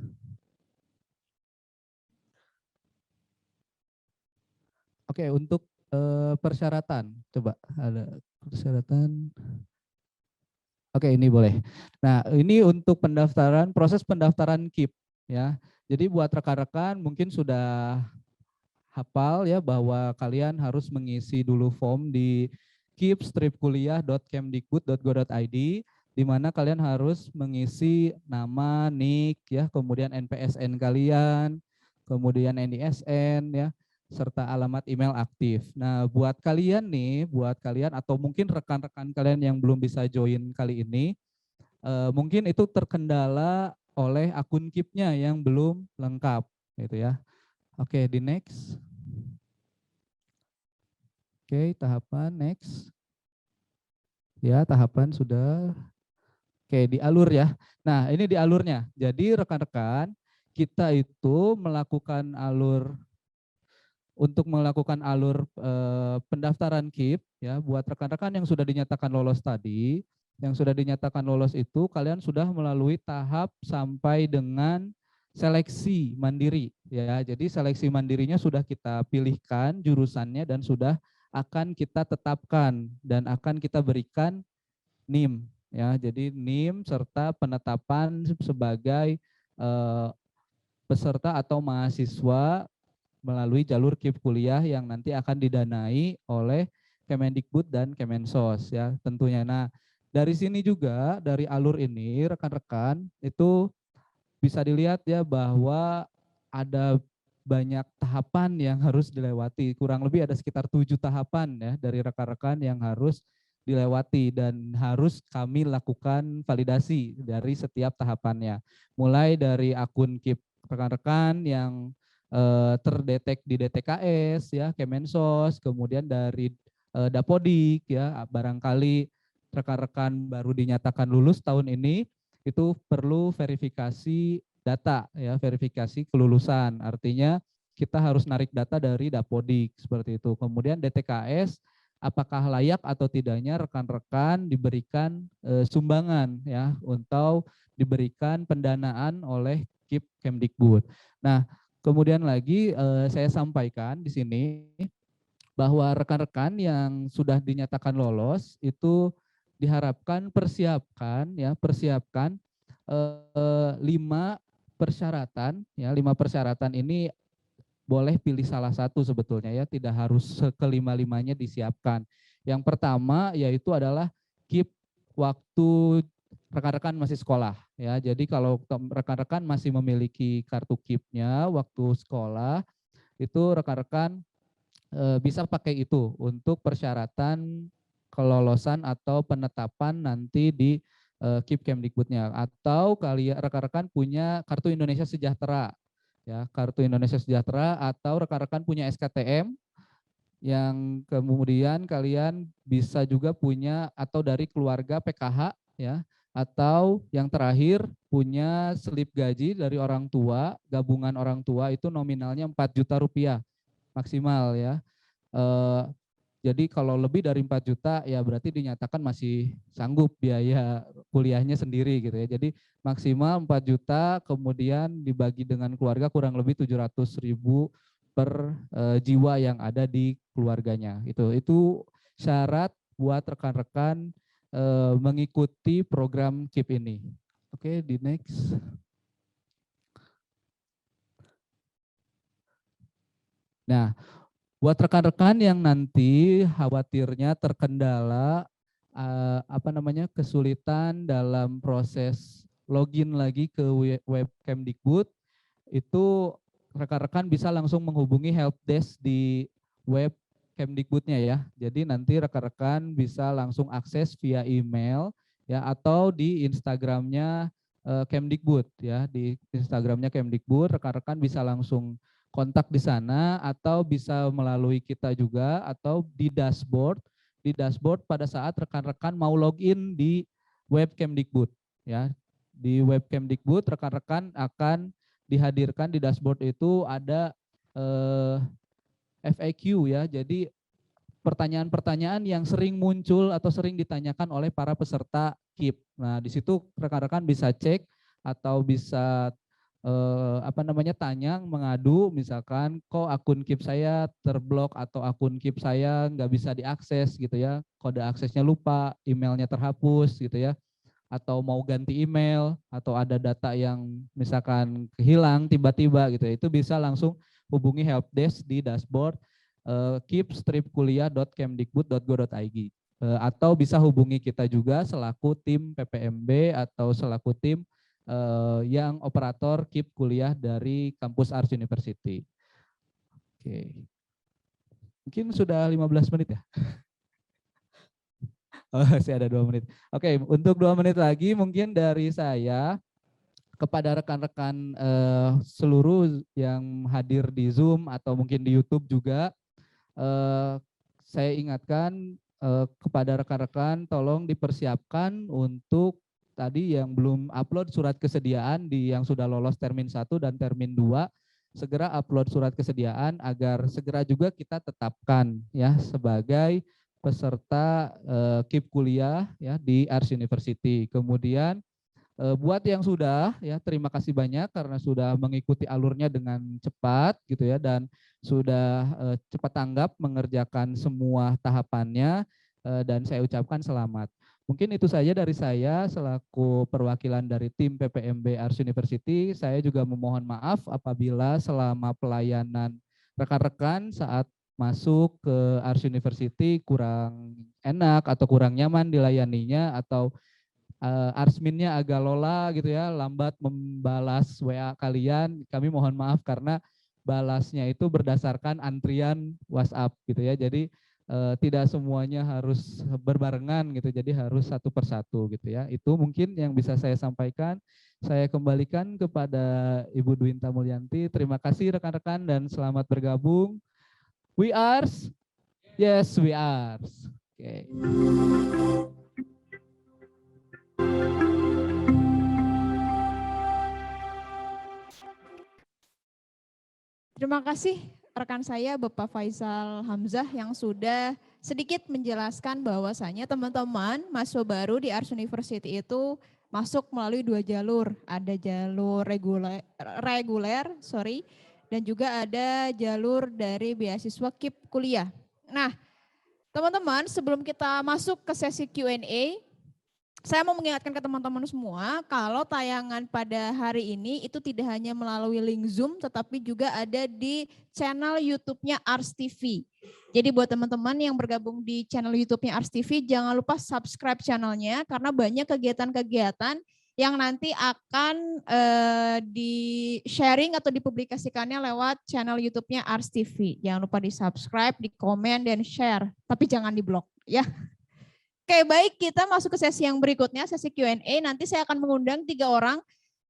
Oke, untuk persyaratan coba ada persyaratan. Oke, ini boleh. Nah, ini untuk pendaftaran, proses pendaftaran KIP ya. Jadi buat rekan-rekan mungkin sudah hafal ya bahwa kalian harus mengisi dulu form di kip-kuliah.kemdikbud.go.id di mana kalian harus mengisi nama, nik ya, kemudian NPSN kalian, kemudian NISN ya, serta alamat email aktif. Nah, buat kalian nih, buat kalian atau mungkin rekan-rekan kalian yang belum bisa join kali ini, mungkin itu terkendala oleh akun KIP-nya yang belum lengkap, gitu ya. Oke, di next. Oke, tahapan next. Ya, tahapan sudah. Oke, di alur ya. Nah, ini di alurnya. Jadi rekan-rekan, kita itu melakukan alur untuk melakukan alur pendaftaran KIP ya buat rekan-rekan yang sudah dinyatakan lolos tadi, yang sudah dinyatakan lolos itu kalian sudah melalui tahap sampai dengan seleksi mandiri ya. Jadi seleksi mandirinya sudah kita pilihkan jurusannya dan sudah akan kita tetapkan dan akan kita berikan NIM ya. Jadi NIM serta penetapan sebagai peserta atau mahasiswa melalui jalur KIP kuliah yang nanti akan didanai oleh Kemendikbud dan Kemensos ya tentunya. Nah, dari sini juga dari alur ini rekan-rekan itu bisa dilihat ya bahwa ada banyak tahapan yang harus dilewati. Kurang lebih ada sekitar 7 tahapan ya dari rekan-rekan yang harus dilewati dan harus kami lakukan validasi dari setiap tahapannya. Mulai dari akun KIP rekan-rekan yang terdetek di DTKS ya, Kemensos, kemudian dari Dapodik ya, barangkali rekan-rekan baru dinyatakan lulus tahun ini itu perlu verifikasi data ya, verifikasi kelulusan. Artinya kita harus narik data dari Dapodik seperti itu. Kemudian DTKS apakah layak atau tidaknya rekan-rekan diberikan sumbangan ya untuk diberikan pendanaan oleh KIP Kemdikbud. Nah, kemudian lagi saya sampaikan di sini bahwa rekan-rekan yang sudah dinyatakan lolos itu diharapkan persiapkan 5 persyaratan ya. 5 persyaratan ini boleh pilih salah satu sebetulnya ya, tidak harus kelima-limanya disiapkan. Yang pertama yaitu adalah KIP waktu rekan-rekan masih sekolah ya. Jadi kalau rekan-rekan masih memiliki kartu KIP-nya waktu sekolah, itu rekan-rekan bisa pakai itu untuk persyaratan kelolosan atau penetapan nanti di KIP Kemdikbudnya. Atau kalian rekan-rekan punya kartu Indonesia Sejahtera, ya, kartu Indonesia Sejahtera, atau rekan-rekan punya SKTM yang kemudian kalian bisa juga punya atau dari keluarga PKH, ya, atau yang terakhir punya slip gaji dari orang tua, gabungan orang tua itu nominalnya 4 juta rupiah maksimal, ya. Jadi kalau lebih dari 4 juta ya berarti dinyatakan masih sanggup biaya kuliahnya sendiri gitu ya. Jadi maksimal 4 juta kemudian dibagi dengan keluarga kurang lebih 700.000 per jiwa yang ada di keluarganya. Itu syarat buat rekan-rekan mengikuti program KIP ini. Oke, di next. Nah, buat rekan-rekan yang nanti khawatirnya terkendala kesulitan dalam proses login lagi ke web Kemdikbud, itu rekan-rekan bisa langsung menghubungi helpdesk di web Kemdikbudnya ya. Jadi nanti rekan-rekan bisa langsung akses via email ya, atau di Instagramnya Kemdikbud ya. Di Instagramnya Kemdikbud rekan-rekan bisa langsung kontak di sana, atau bisa melalui kita juga, atau di dashboard. Di dashboard pada saat rekan-rekan mau login di web Kemdikbud ya. Di web Kemdikbud rekan-rekan akan dihadirkan di dashboard itu ada FAQ ya. Jadi pertanyaan-pertanyaan yang sering muncul atau sering ditanyakan oleh para peserta KIP. Nah, di situ rekan-rekan bisa cek atau bisa tanya, mengadu, misalkan kok akun KIP saya terblok atau akun KIP saya nggak bisa diakses gitu ya, kode aksesnya lupa, emailnya terhapus gitu ya, atau mau ganti email, atau ada data yang misalkan hilang tiba-tiba gitu ya, itu bisa langsung hubungi helpdesk di dashboard kip-kuliah.kemdikbud.go.id, atau bisa hubungi kita juga selaku tim PPMB atau selaku tim yang operator KIP kuliah dari kampus Ars University. Oke. Mungkin sudah 15 menit ya? Oh, masih ada 2 menit. Oke, untuk 2 menit lagi mungkin dari saya kepada rekan-rekan seluruh yang hadir di Zoom atau mungkin di YouTube juga, saya ingatkan kepada rekan-rekan tolong dipersiapkan untuk tadi yang belum upload surat kesediaan yang sudah lolos termin 1 dan termin 2, segera upload surat kesediaan agar segera juga kita tetapkan ya sebagai peserta KIP kuliah ya di Ars University. Kemudian buat yang sudah ya, terima kasih banyak karena sudah mengikuti alurnya dengan cepat gitu ya, dan sudah cepat tanggap mengerjakan semua tahapannya, dan saya ucapkan selamat. Mungkin itu saja dari saya selaku perwakilan dari tim PPMB Ars University. Saya juga memohon maaf apabila selama pelayanan rekan-rekan saat masuk ke Ars University kurang enak atau kurang nyaman dilayaninya, atau Arsminnya agak lola gitu ya, lambat membalas WA kalian. Kami mohon maaf karena balasnya itu berdasarkan antrian WhatsApp gitu ya. Jadi tidak semuanya harus berbarengan gitu, jadi harus satu persatu gitu ya. Itu mungkin yang bisa saya sampaikan. Saya kembalikan kepada Ibu Dwinta Mulyanti. Terima kasih rekan-rekan dan selamat bergabung. We are, yes we are. Oke. Terima kasih rekan saya Bapak Faisal Hamzah yang sudah sedikit menjelaskan bahwasanya teman-teman mahasiswa baru di Ars University itu masuk melalui 2 jalur. Ada jalur reguler, dan juga ada jalur dari beasiswa KIP kuliah. Nah, teman-teman sebelum kita masuk ke sesi Q&A, saya mau mengingatkan ke teman-teman semua kalau tayangan pada hari ini itu tidak hanya melalui link Zoom tetapi juga ada di channel YouTube-nya Ars TV. Jadi buat teman-teman yang bergabung di channel YouTube-nya Ars TV jangan lupa subscribe channelnya karena banyak kegiatan-kegiatan yang nanti akan di-sharing atau dipublikasikannya lewat channel YouTube-nya Ars TV. Jangan lupa di-subscribe, di-komen, dan share. Tapi jangan di-blok ya. Oke, baik, kita masuk ke sesi yang berikutnya, sesi Q&A. Nanti saya akan mengundang 3 orang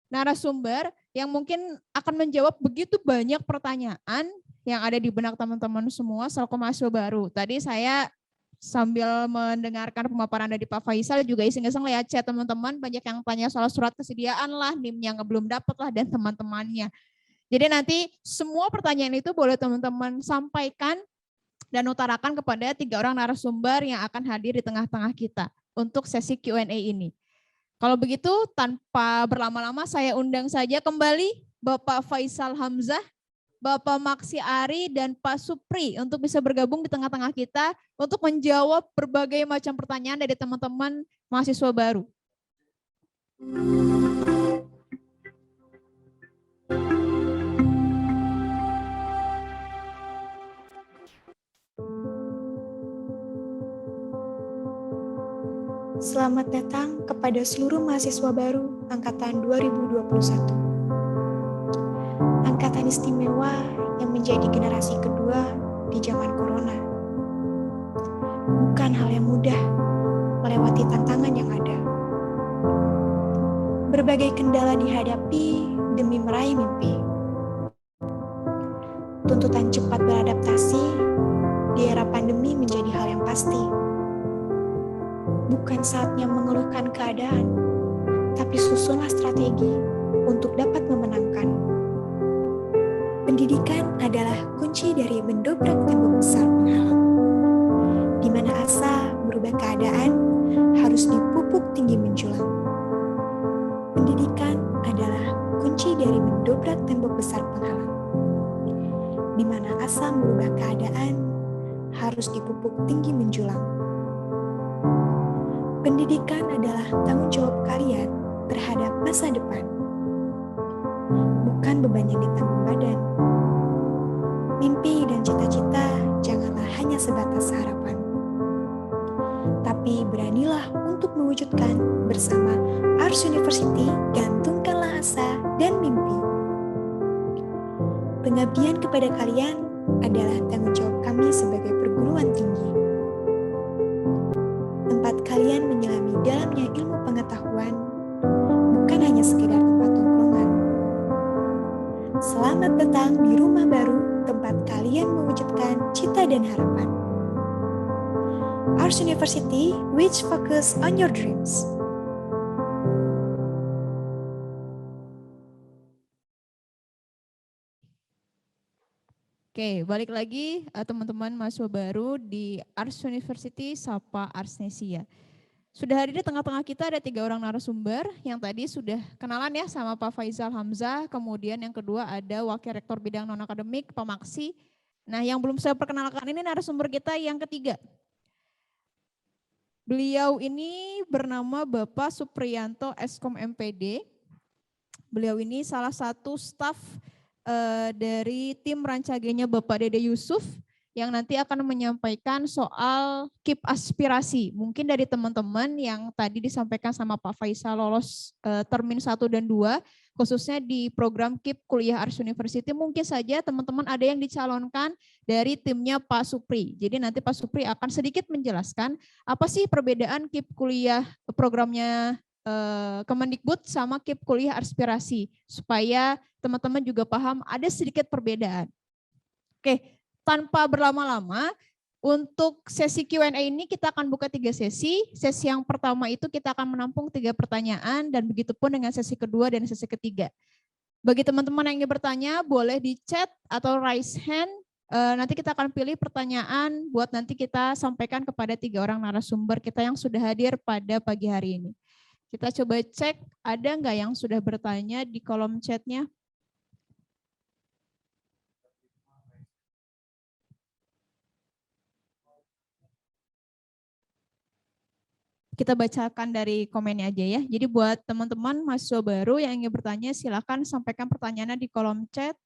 narasumber yang mungkin akan menjawab begitu banyak pertanyaan yang ada di benak teman-teman semua selaku mahasiswa baru. Tadi saya sambil mendengarkan pemaparan dari Pak Faisal juga iseng-iseng lihat chat teman-teman, banyak yang tanya soal surat kesediaan lah, NIM-nya belum dapat lah, dan teman-temannya. Jadi nanti semua pertanyaan itu boleh teman-teman sampaikan dan utarakan kepada 3 orang narasumber yang akan hadir di tengah-tengah kita untuk sesi Q&A ini. Kalau begitu, tanpa berlama-lama saya undang saja kembali Bapak Faisal Hamzah, Bapak Maksi Ari, dan Pak Supri untuk bisa bergabung di tengah-tengah kita untuk menjawab berbagai macam pertanyaan dari teman-teman mahasiswa baru. Selamat datang kepada seluruh mahasiswa baru Angkatan 2021. Angkatan istimewa yang menjadi generasi kedua di zaman corona. Bukan hal yang mudah melewati tantangan yang ada. Berbagai kendala dihadapi demi meraih mimpi. Tuntutan cepat beradaptasi di era pandemi menjadi hal yang pasti. Bukan saatnya mengeluhkan keadaan, tapi susunlah strategi untuk dapat memenangkan. Pendidikan adalah kunci dari mendobrak tembok besar penghalang. Di mana asa merubah keadaan harus dipupuk tinggi menjulang. Pendidikan adalah kunci dari mendobrak tembok besar penghalang. Di mana asa merubah keadaan harus dipupuk tinggi menjulang. Pendidikan adalah tanggung jawab kalian terhadap masa depan. Bukan beban yang ditanggung badan. Mimpi dan cita-cita janganlah hanya sebatas harapan. Tapi beranilah untuk mewujudkan bersama Ars University, gantungkanlah asa dan mimpi. Pengabdian kepada kalian adalah tanggung jawab kami sebagai perguruan tinggi. Tempat kalian menyelami dalamnya ilmu pengetahuan, bukan hanya sekedar tempat tongkrongan. Selamat datang di rumah baru, tempat kalian mewujudkan cita dan harapan. Ars University, which focus on your dreams. Oke, balik lagi teman-teman mahasiswa baru di Ars University Sapa Arsnesia. Sudah hadir di tengah-tengah kita ada 3 orang narasumber yang tadi sudah kenalan ya sama Pak Faisal Hamzah, kemudian yang kedua ada Wakil Rektor Bidang Non-Akademik Pak Maksi. Nah, yang belum saya perkenalkan ini narasumber kita yang ketiga. Beliau ini bernama Bapak Supriyanto Eskom MPD. Beliau ini salah satu staf dari tim rancagenya Bapak Dede Yusuf yang nanti akan menyampaikan soal KIP aspirasi. Mungkin dari teman-teman yang tadi disampaikan sama Pak Faisal lolos termin 1 dan 2, khususnya di program KIP Kuliah Ars University, mungkin saja teman-teman ada yang dicalonkan dari timnya Pak Supri. Jadi nanti Pak Supri akan sedikit menjelaskan apa sih perbedaan KIP Kuliah programnya Kemendikbud sama KIP Kuliah Aspirasi, supaya teman-teman juga paham ada sedikit perbedaan. Oke, tanpa berlama-lama, untuk sesi Q&A ini kita akan buka 3 sesi. Sesi yang pertama itu kita akan menampung 3 pertanyaan, dan begitu pun dengan sesi kedua dan sesi ketiga. Bagi teman-teman yang ingin bertanya, boleh di chat atau raise hand. Nanti kita akan pilih pertanyaan buat nanti kita sampaikan kepada 3 orang narasumber kita yang sudah hadir pada pagi hari ini. Kita coba cek, ada nggak yang sudah bertanya di kolom chatnya? Kita bacakan dari komennya aja ya. Jadi buat teman-teman mahasiswa baru yang ingin bertanya, silakan sampaikan pertanyaannya di kolom chat.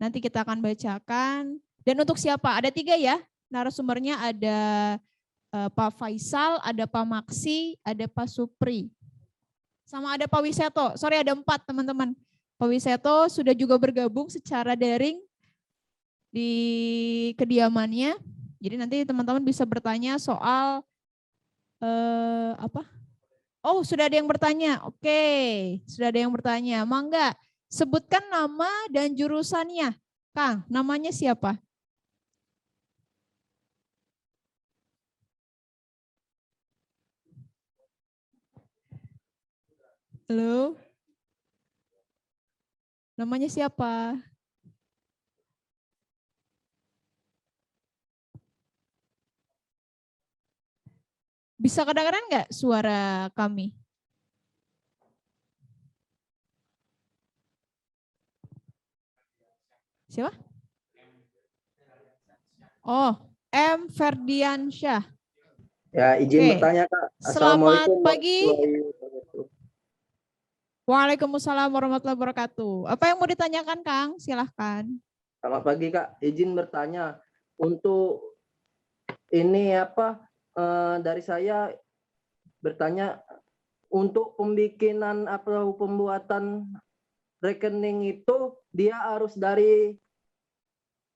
Nanti kita akan bacakan. Dan untuk siapa? Ada 3 ya. Narasumbernya ada Pak Faisal, ada Pak Maksi, ada Pak Supri. Sama ada Pak Wiseto, sorry ada 4 teman-teman. Pak Wiseto sudah juga bergabung secara daring di kediamannya. Jadi nanti teman-teman bisa bertanya soal Apa? Oh, sudah ada yang bertanya. Oke, sudah ada yang bertanya. Mangga, sebutkan nama dan jurusannya. Kang, namanya siapa? Halo? Namanya siapa? Bisa kedengaran nggak suara kami? Siapa? Oh, M. Ferdiansyah. Ya, izin Oke. bertanya, Kak. Selamat Assalamualaikum pagi. warahmatullahi wabarakatuh. Waalaikumsalam warahmatullahi wabarakatuh. Apa yang mau ditanyakan, Kang? Silahkan. Selamat pagi, Kak. Izin bertanya. Untuk ini dari saya bertanya untuk pembikinan atau pembuatan rekening itu dia harus dari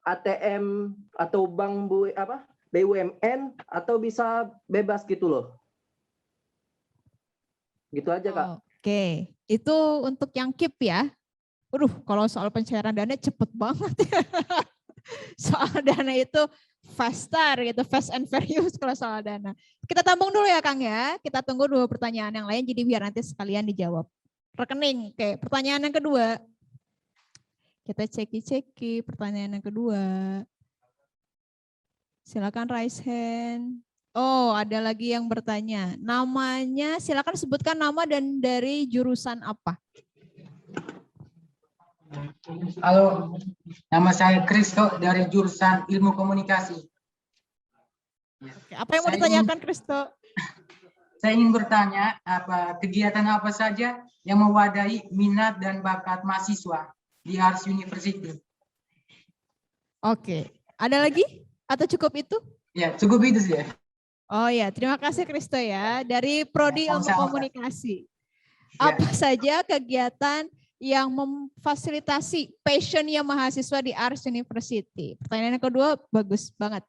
ATM atau bank BUMN atau bisa bebas gitu loh. Gitu aja, Kak. Oke, itu untuk yang KIP ya. Waduh, kalau soal pencairan dana cepet banget ya. Soal dana itu faster gitu, fast and furious kalau soal dana. Kita tampung dulu ya Kang ya. Kita tunggu 2 pertanyaan yang lain jadi biar nanti sekalian dijawab. Rekening, oke. Pertanyaan yang kedua. Kita ceki-ceki pertanyaan yang kedua. Silakan raise hand. Oh, ada lagi yang bertanya. Namanya, silakan sebutkan nama dan dari jurusan apa. Halo, nama saya Kristo dari jurusan Ilmu Komunikasi. Oke, apa yang mau ditanyakan, Kristo? Saya ingin bertanya, kegiatan apa saja yang mewadahi minat dan bakat mahasiswa di Ars University? Oke, ada lagi? Atau cukup itu? Ya, cukup itu sih. Oh ya, terima kasih Kristo ya. Dari Prodi Ilmu Komunikasi. Ya. Apa saja kegiatan yang memfasilitasi passionnya mahasiswa di Ars University? Pertanyaan yang kedua bagus banget.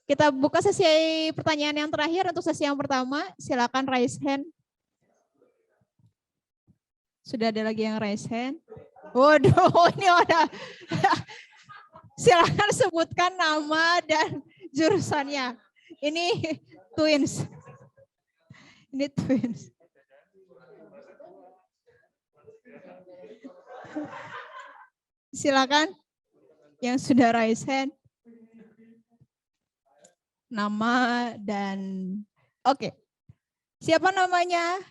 Kita buka sesi pertanyaan yang terakhir untuk sesi yang pertama. Silakan raise hand. Sudah ada lagi yang raise hand? Waduh, ini ada. Silakan sebutkan nama dan jurusannya. Ini twins. Ini twins. Silakan yang sudah raise hand. Nama dan oke. Siapa namanya?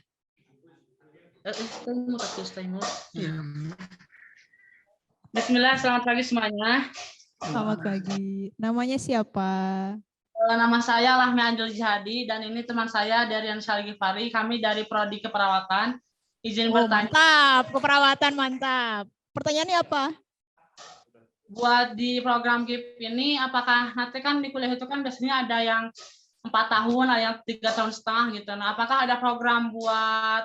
Bismillah, selamat pagi semuanya. Selamat pagi. Namanya siapa? Nama saya Lahmi Anjul Jihadi dan ini teman saya dari Ansyal Gifari. Kami dari Prodi Keperawatan. Izin bertanya. Mantap, keperawatan mantap. Pertanyaannya apa? Buat di program KIP ini, apakah nanti kan di kuliah itu kan biasanya ada yang 4 tahun, ada yang 3 tahun setengah gitu. Nah, apakah ada program buat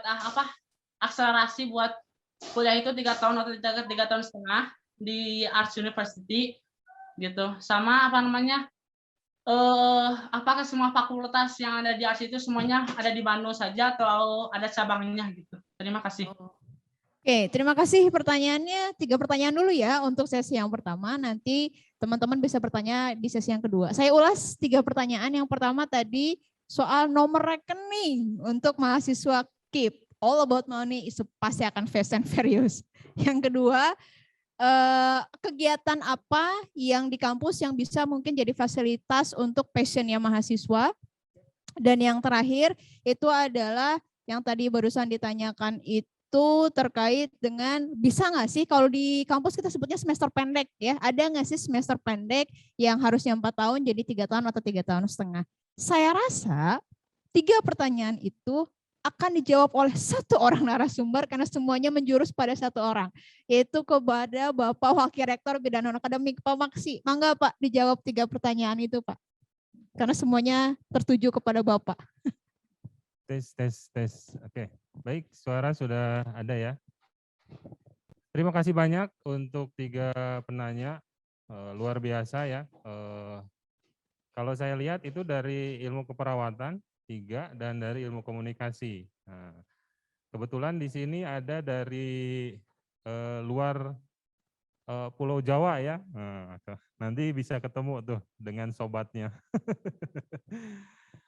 akselerasi buat kuliah itu 3 tahun atau 3 tahun setengah di Ars University gitu? Sama apakah semua fakultas yang ada di Ars itu semuanya ada di Bandung saja atau ada cabangnya gitu? Terima kasih. Oke, terima kasih pertanyaannya. 3 pertanyaan dulu ya untuk sesi yang pertama. Nanti teman-teman bisa bertanya di sesi yang kedua. Saya ulas 3 pertanyaan. Yang pertama tadi soal nomor rekening untuk mahasiswa KIP. All about money itu pasti akan fast and furious. Yang kedua, kegiatan apa yang di kampus yang bisa mungkin jadi fasilitas untuk passionnya mahasiswa. Dan yang terakhir itu adalah yang tadi barusan ditanyakan itu terkait dengan bisa nggak sih kalau di kampus kita sebutnya semester pendek ya, ada nggak sih semester pendek yang harusnya 4 tahun jadi 3 tahun atau 3 tahun setengah. Saya rasa 3 pertanyaan itu akan dijawab oleh 1 orang narasumber karena semuanya menjurus pada 1 orang, yaitu kepada Bapak Wakil Rektor Bidang Non-Akademik, Pak Maksi. Mangga Pak dijawab 3 pertanyaan itu Pak, karena semuanya tertuju kepada Bapak. Tes. Oke, baik, suara sudah ada ya. Terima kasih banyak untuk 3 penanya, luar biasa ya. Kalau saya lihat itu dari ilmu keperawatan, 3 dan dari ilmu komunikasi. Nah, kebetulan di sini ada dari luar Pulau Jawa ya. Nah, nanti bisa ketemu tuh dengan sobatnya.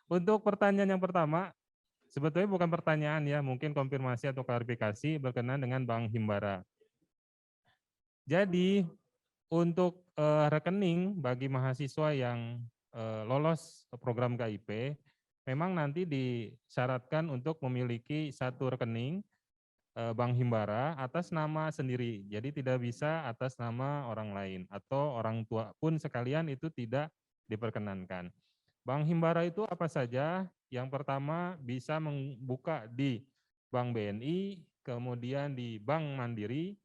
Untuk pertanyaan yang pertama, sebetulnya bukan pertanyaan ya, mungkin konfirmasi atau klarifikasi berkenaan dengan Bank Himbara. Jadi untuk rekening bagi mahasiswa yang lolos program KIP, memang nanti disyaratkan untuk memiliki satu rekening Bank Himbara atas nama sendiri. Jadi tidak bisa atas nama orang lain atau orang tua pun sekalian itu tidak diperkenankan. Bank Himbara itu apa saja? Yang pertama bisa membuka di Bank BNI, kemudian di Bank Mandiri,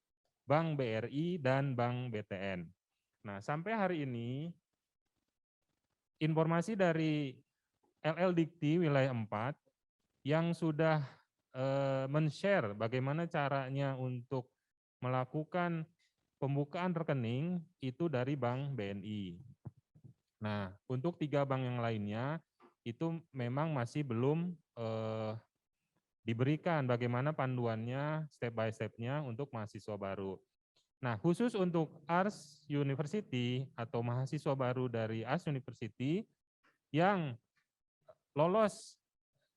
Bank BRI, dan Bank BTN. Nah, sampai hari ini informasi dari LL Dikti wilayah 4 yang sudah men-share bagaimana caranya untuk melakukan pembukaan rekening itu dari Bank BNI. Nah, untuk 3 bank yang lainnya itu memang masih belum diberikan bagaimana panduannya step by step-nya untuk mahasiswa baru. Nah, khusus untuk Ars University atau mahasiswa baru dari Ars University yang lolos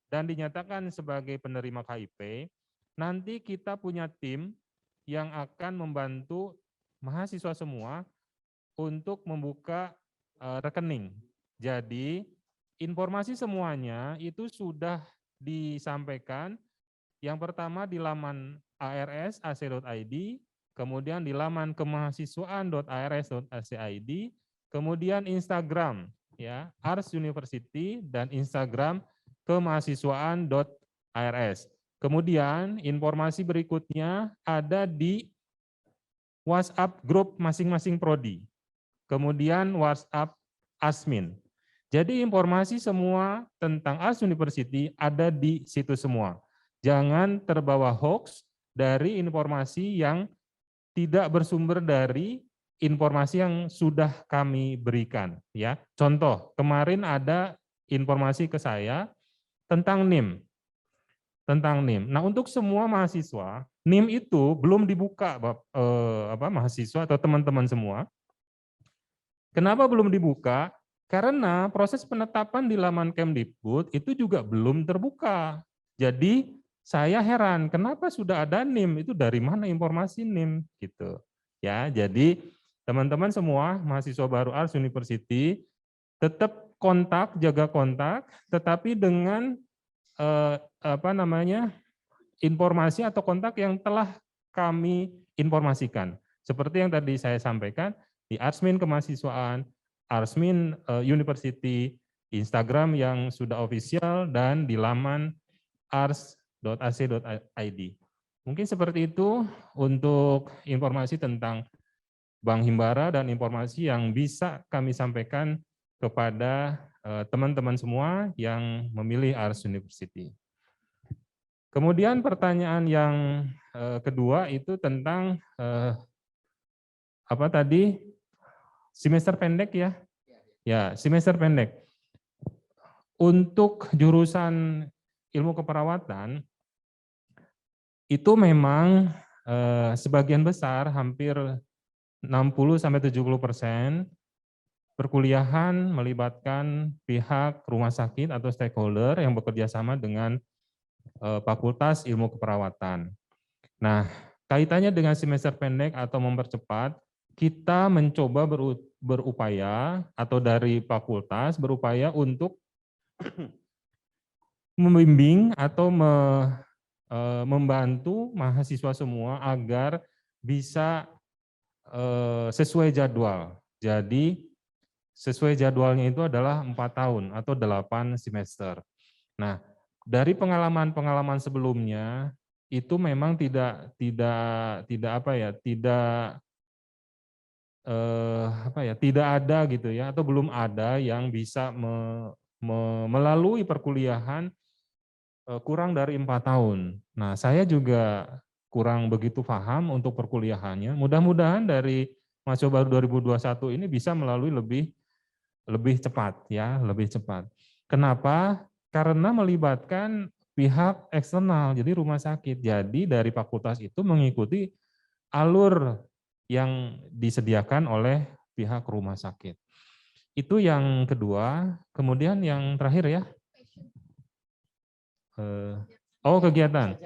dan dinyatakan sebagai penerima KIP, nanti kita punya tim yang akan membantu mahasiswa semua untuk membuka rekening. Jadi, informasi semuanya itu sudah disampaikan. Yang pertama di laman ars.ac.id, kemudian di laman kemahasiswaan.ars.ac.id, kemudian Instagram ya, Ars University dan Instagram kemahasiswaan.ars. Kemudian informasi berikutnya ada di WhatsApp grup masing-masing prodi. Kemudian WhatsApp Asmin. Jadi informasi semua tentang Ars University ada di situ semua. Jangan terbawa hoax dari informasi yang tidak bersumber dari informasi yang sudah kami berikan ya. Contoh, kemarin ada informasi ke saya tentang NIM. Nah, untuk semua mahasiswa, NIM itu belum dibuka mahasiswa atau teman-teman semua. Kenapa belum dibuka? Karena proses penetapan di laman Kemdikbud itu juga belum terbuka. Jadi saya heran, kenapa sudah ada NIM? Itu dari mana informasi NIM gitu. Ya, jadi teman-teman semua mahasiswa baru Ars University tetap kontak, jaga kontak, tetapi dengan informasi atau kontak yang telah kami informasikan. Seperti yang tadi saya sampaikan di Arsmin Kemahasiswaan, Arsmin University, Instagram yang sudah official, dan di laman ars.ac.id. Mungkin seperti itu untuk informasi tentang Bank Himbara dan informasi yang bisa kami sampaikan kepada teman-teman semua yang memilih Ars University. Kemudian pertanyaan yang kedua itu tentang semester pendek ya. Ya, semester pendek. Untuk jurusan ilmu keperawatan itu memang sebagian besar hampir 60-70% perkuliahan melibatkan pihak rumah sakit atau stakeholder yang bekerja sama dengan Fakultas Ilmu Keperawatan. Nah, kaitannya dengan semester pendek atau mempercepat, kita mencoba berupaya atau dari fakultas berupaya untuk membimbing atau membantu mahasiswa semua agar bisa sesuai jadwal. Jadi sesuai jadwalnya itu adalah 4 tahun atau 8 semester. Nah, dari pengalaman-pengalaman sebelumnya itu memang tidak ada gitu ya, atau belum ada yang bisa melalui perkuliahan kurang dari 4 tahun. Nah, saya juga kurang begitu paham untuk perkuliahannya. Mudah-mudahan dari mahasiswa baru 2021 ini bisa melalui lebih cepat ya, lebih cepat. Kenapa? karena melibatkan pihak eksternal, jadi rumah sakit. Jadi dari fakultas itu mengikuti alur yang disediakan oleh pihak rumah sakit. Itu yang kedua. Kemudian yang terakhir ya. Kegiatan.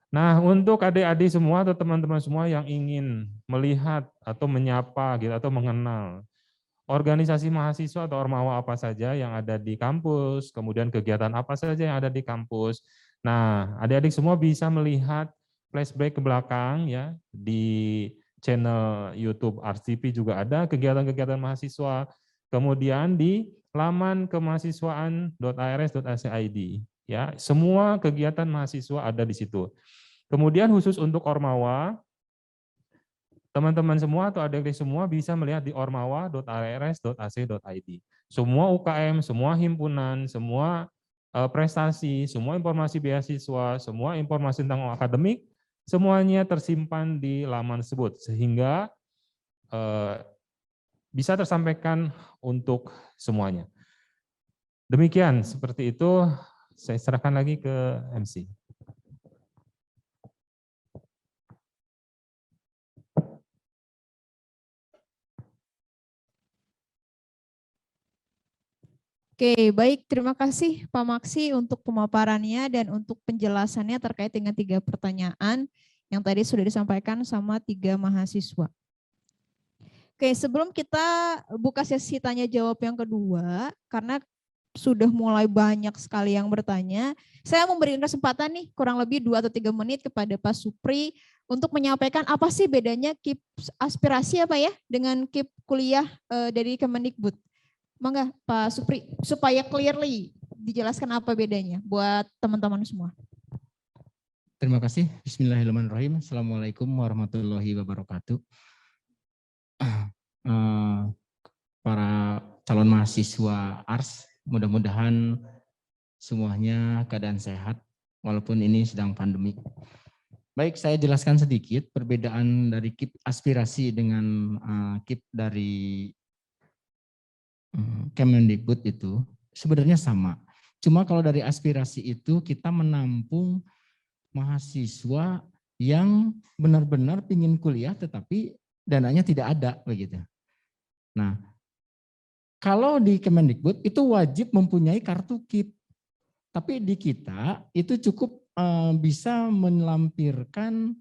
Nah, untuk adik-adik semua atau teman-teman semua yang ingin melihat atau menyapa gitu atau mengenal organisasi mahasiswa atau ormawa apa saja yang ada di kampus, kemudian kegiatan apa saja yang ada di kampus. Nah, adik-adik semua bisa melihat flashback ke belakang ya di channel YouTube ArsTV juga ada kegiatan-kegiatan mahasiswa. Kemudian di laman kemahasiswaan.ars.ac.id ya, semua kegiatan mahasiswa ada di situ. Kemudian khusus untuk ormawa, teman-teman semua atau adik-adik semua bisa melihat di ormawa.ars.ac.id. Semua UKM, semua himpunan, semua prestasi, semua informasi beasiswa, semua informasi tentang akademik, semuanya tersimpan di laman tersebut. Sehingga bisa tersampaikan untuk semuanya. Demikian, seperti itu. Saya serahkan lagi ke MC. Oke, baik. Terima kasih Pak Maksi untuk pemaparannya dan untuk penjelasannya terkait dengan 3 pertanyaan yang tadi sudah disampaikan sama 3 mahasiswa. Oke, sebelum kita buka sesi tanya jawab yang kedua, karena sudah mulai banyak sekali yang bertanya, saya memberikan kesempatan nih kurang lebih 2 atau 3 menit kepada Pak Supri untuk menyampaikan apa sih bedanya KIP aspirasi apa ya dengan KIP kuliah dari Kemendikbud. Mangga Pak Supri, supaya clearly dijelaskan apa bedanya buat teman-teman semua. Terima kasih. Bismillahirrahmanirrahim. Assalamualaikum warahmatullahi wabarakatuh. Para calon mahasiswa ARS, mudah-mudahan semuanya keadaan sehat, walaupun ini sedang pandemi. Baik, saya jelaskan sedikit perbedaan dari KIP aspirasi dengan KIP dari Kemendikbud itu sebenarnya sama. Cuma kalau dari aspirasi itu kita menampung mahasiswa yang benar-benar ingin kuliah tetapi dananya tidak ada begitu. Nah, kalau di Kemendikbud itu wajib mempunyai kartu KIP. Tapi di kita itu cukup bisa melampirkan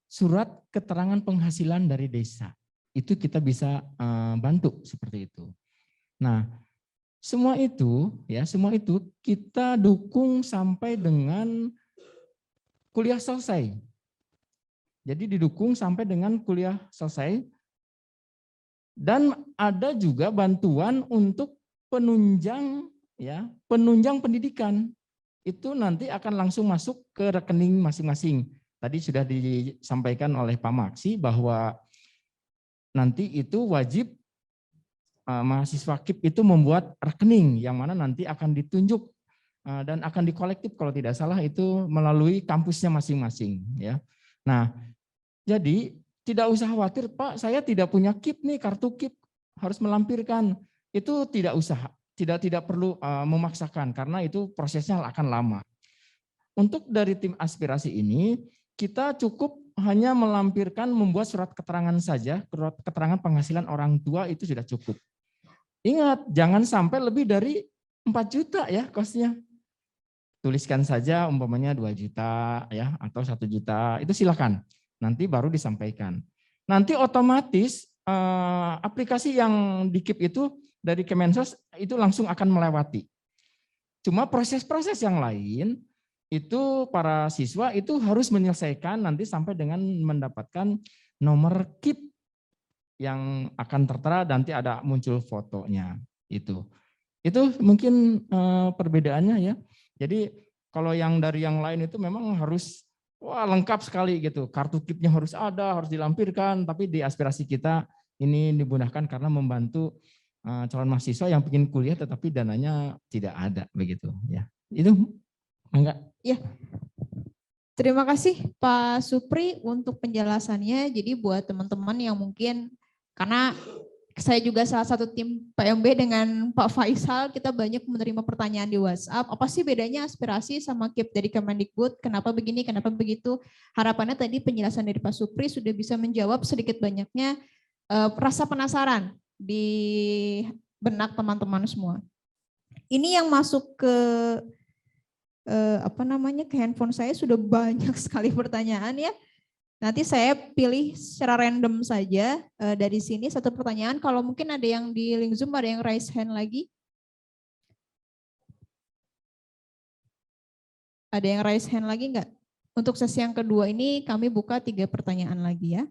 surat keterangan penghasilan dari desa. Itu kita bisa bantu seperti itu. Nah, semua itu kita dukung sampai dengan kuliah selesai. Jadi didukung sampai dengan kuliah selesai. Dan ada juga bantuan untuk penunjang pendidikan. Itu nanti akan langsung masuk ke rekening masing-masing. Tadi sudah disampaikan oleh Pak Maksi bahwa nanti itu wajib mahasiswa KIP itu membuat rekening yang mana nanti akan ditunjuk dan akan dikolektif kalau tidak salah itu melalui kampusnya masing-masing ya. Nah, jadi tidak usah khawatir Pak, saya tidak punya KIP nih, kartu KIP harus melampirkan. Itu tidak usah, tidak perlu memaksakan karena itu prosesnya akan lama. Untuk dari tim aspirasi ini kita cukup hanya melampirkan membuat surat keterangan saja, surat keterangan penghasilan orang tua itu sudah cukup. Ingat, jangan sampai lebih dari 4 juta ya kosnya. Tuliskan saja umpamanya 2 juta ya atau 1 juta, itu silakan. Nanti baru disampaikan. Nanti otomatis aplikasi yang di KIP itu dari Kemensos itu langsung akan melewati. Cuma proses-proses yang lain itu para siswa itu harus menyelesaikan nanti sampai dengan mendapatkan nomor KIP yang akan tertera, nanti ada muncul fotonya itu. Itu mungkin perbedaannya ya. Jadi kalau yang dari yang lain itu memang harus lengkap sekali gitu. Kartu KIP-nya harus ada, harus dilampirkan, tapi di aspirasi kita ini dimudahkan karena membantu calon mahasiswa yang ingin kuliah tetapi dananya tidak ada begitu ya. Itu enggak. Ya. Terima kasih Pak Supri untuk penjelasannya. Jadi buat teman-teman yang mungkin karena saya juga salah satu tim PMB dengan Pak Faisal, kita banyak menerima pertanyaan di WhatsApp. Apa sih bedanya aspirasi sama KIP dari Kemendikbud? Kenapa begini, kenapa begitu? Harapannya tadi penjelasan dari Pak Supri sudah bisa menjawab sedikit banyaknya rasa penasaran di benak teman-teman semua. Ini yang masuk ke ke handphone saya sudah banyak sekali pertanyaan ya. Nanti saya pilih secara random saja dari sini satu pertanyaan. Kalau mungkin ada yang di link Zoom, ada yang raise hand lagi. Ada yang raise hand lagi enggak? Untuk sesi yang kedua ini kami buka 3 pertanyaan lagi ya.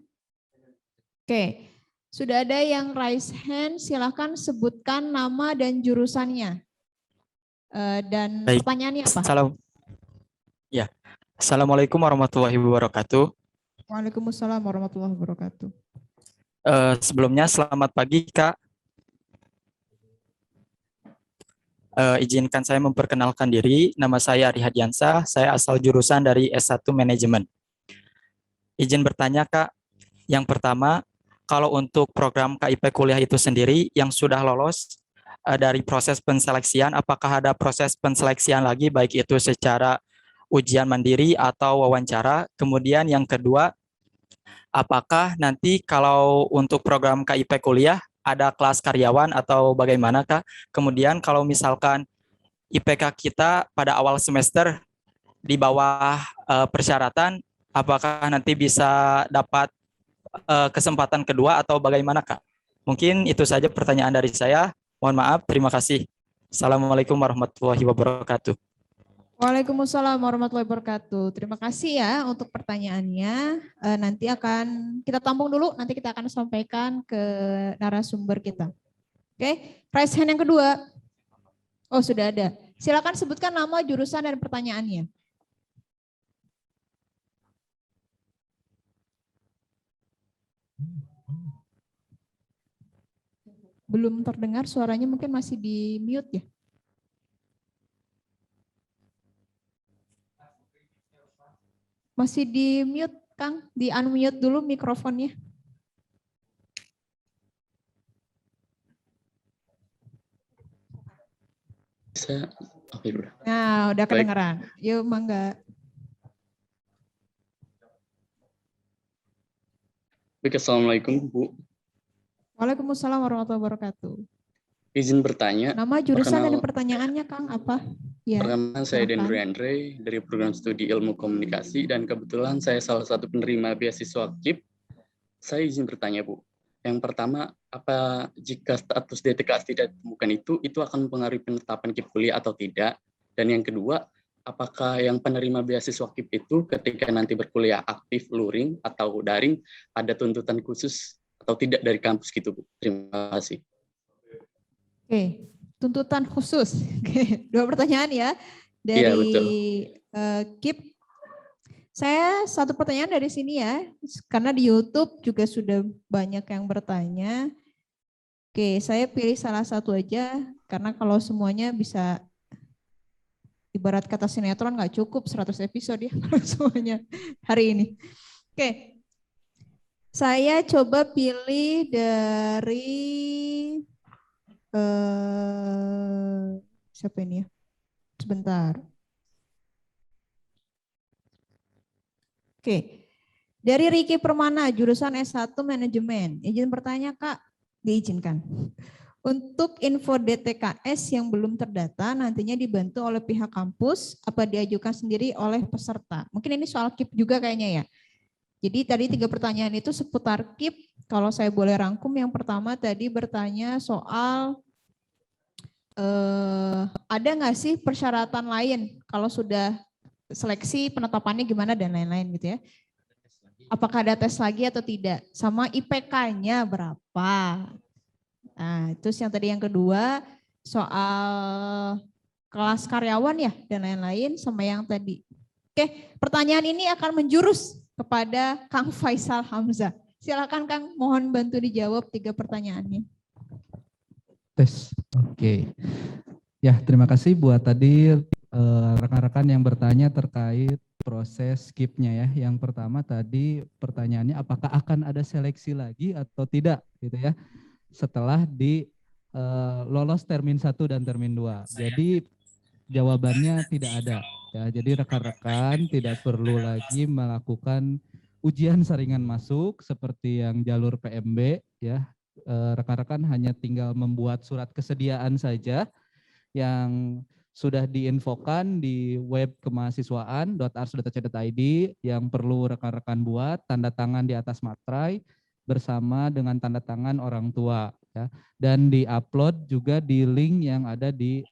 Oke, sudah ada yang raise hand, silakan sebutkan nama dan jurusannya. Dan Baik. pertanyaannya apa? Assalamualaikum warahmatullahi wabarakatuh. Waalaikumsalam warahmatullahi wabarakatuh. Sebelumnya selamat pagi Kak. Izinkan saya memperkenalkan diri. Nama saya Ari Hadiansah. Saya asal jurusan dari S1 Manajemen. Izin bertanya Kak. Yang pertama, kalau untuk program KIP kuliah itu sendiri yang sudah lolos dari proses penseleksian, apakah ada proses penseleksian lagi baik itu secara ujian mandiri atau wawancara? Kemudian yang kedua, apakah nanti kalau untuk program KIP kuliah ada kelas karyawan atau bagaimana Kak? Kemudian kalau misalkan IPK kita pada awal semester di bawah persyaratan, apakah nanti bisa dapat kesempatan kedua atau bagaimana Kak? Mungkin itu saja pertanyaan dari saya. Mohon maaf, terima kasih. Assalamualaikum warahmatullahi wabarakatuh. Waalaikumsalam warahmatullahi wabarakatuh. Terima kasih ya untuk pertanyaannya. Nanti akan kita tampung dulu, nanti kita akan sampaikan ke narasumber kita. Oke, raise hand yang kedua. Oh, sudah ada. Silakan sebutkan nama, jurusan, dan pertanyaannya. Belum terdengar suaranya, mungkin masih di mute ya. Masih di mute, Kang. Di unmute dulu mikrofonnya. Nah, udah kedengeran. Yuk, mangga. Baik, Assalamualaikum, Bu. Waalaikumsalam warahmatullahi wabarakatuh. Izin bertanya. Nama, jurusan, dan pertanyaannya, Kang, apa? Ya, perkenalkan saya Dendry Andre dari program studi ilmu komunikasi dan kebetulan saya salah satu penerima beasiswa KIP. Saya izin bertanya, Bu. Yang pertama, apa jika status DTKS tidak ditemukan itu akan mempengaruhi penetapan KIP kuliah atau tidak? Dan yang kedua, apakah yang penerima beasiswa KIP itu ketika nanti berkuliah aktif luring atau daring ada tuntutan khusus atau tidak dari kampus gitu, Bu? Terima kasih. Oke, tuntutan khusus. Oke, 2 pertanyaan ya dari KIP. Saya satu pertanyaan dari sini ya, karena di YouTube juga sudah banyak yang bertanya. Oke, saya pilih salah satu aja, karena kalau semuanya bisa, ibarat kata sinetron nggak cukup 100 episode ya, kalau semuanya hari ini. Oke, saya coba pilih dari siapa ini ya? Sebentar. Oke. Dari Riki Permana, jurusan S1 Manajemen. Izin bertanya, Kak, diizinkan. Untuk info DTKS yang belum terdata nantinya dibantu oleh pihak kampus, apa diajukan sendiri oleh peserta? Mungkin ini soal KIP juga kayaknya ya. Jadi tadi 3 pertanyaan itu seputar KIP. Kalau saya boleh rangkum, yang pertama tadi bertanya soal ada nggak sih persyaratan lain kalau sudah seleksi penetapannya gimana dan lain-lain gitu ya. Apakah ada tes lagi atau tidak? Sama IPK-nya berapa? Nah, terus yang tadi yang kedua soal kelas karyawan ya dan lain-lain sama yang tadi. Oke, pertanyaan ini akan menjurus kepada Kang Faisal Hamzah. Silakan Kang, mohon bantu dijawab 3 pertanyaannya. Tes, oke. Ya, terima kasih buat tadi rekan-rekan yang bertanya terkait proses KIP-nya ya. Yang pertama tadi pertanyaannya apakah akan ada seleksi lagi atau tidak gitu ya. setelah lolos termin 1 dan termin 2. Jadi jawabannya tidak ada. Ya, jadi rekan-rekan tidak perlu lagi melakukan ujian saringan masuk seperti yang jalur PMB ya. Rekan-rekan hanya tinggal membuat surat kesediaan saja yang sudah diinfokan di web kemahasiswaan.ars.ac.id yang perlu rekan-rekan buat, tanda tangan di atas materai bersama dengan tanda tangan orang tua ya. Dan di-upload juga di link yang ada di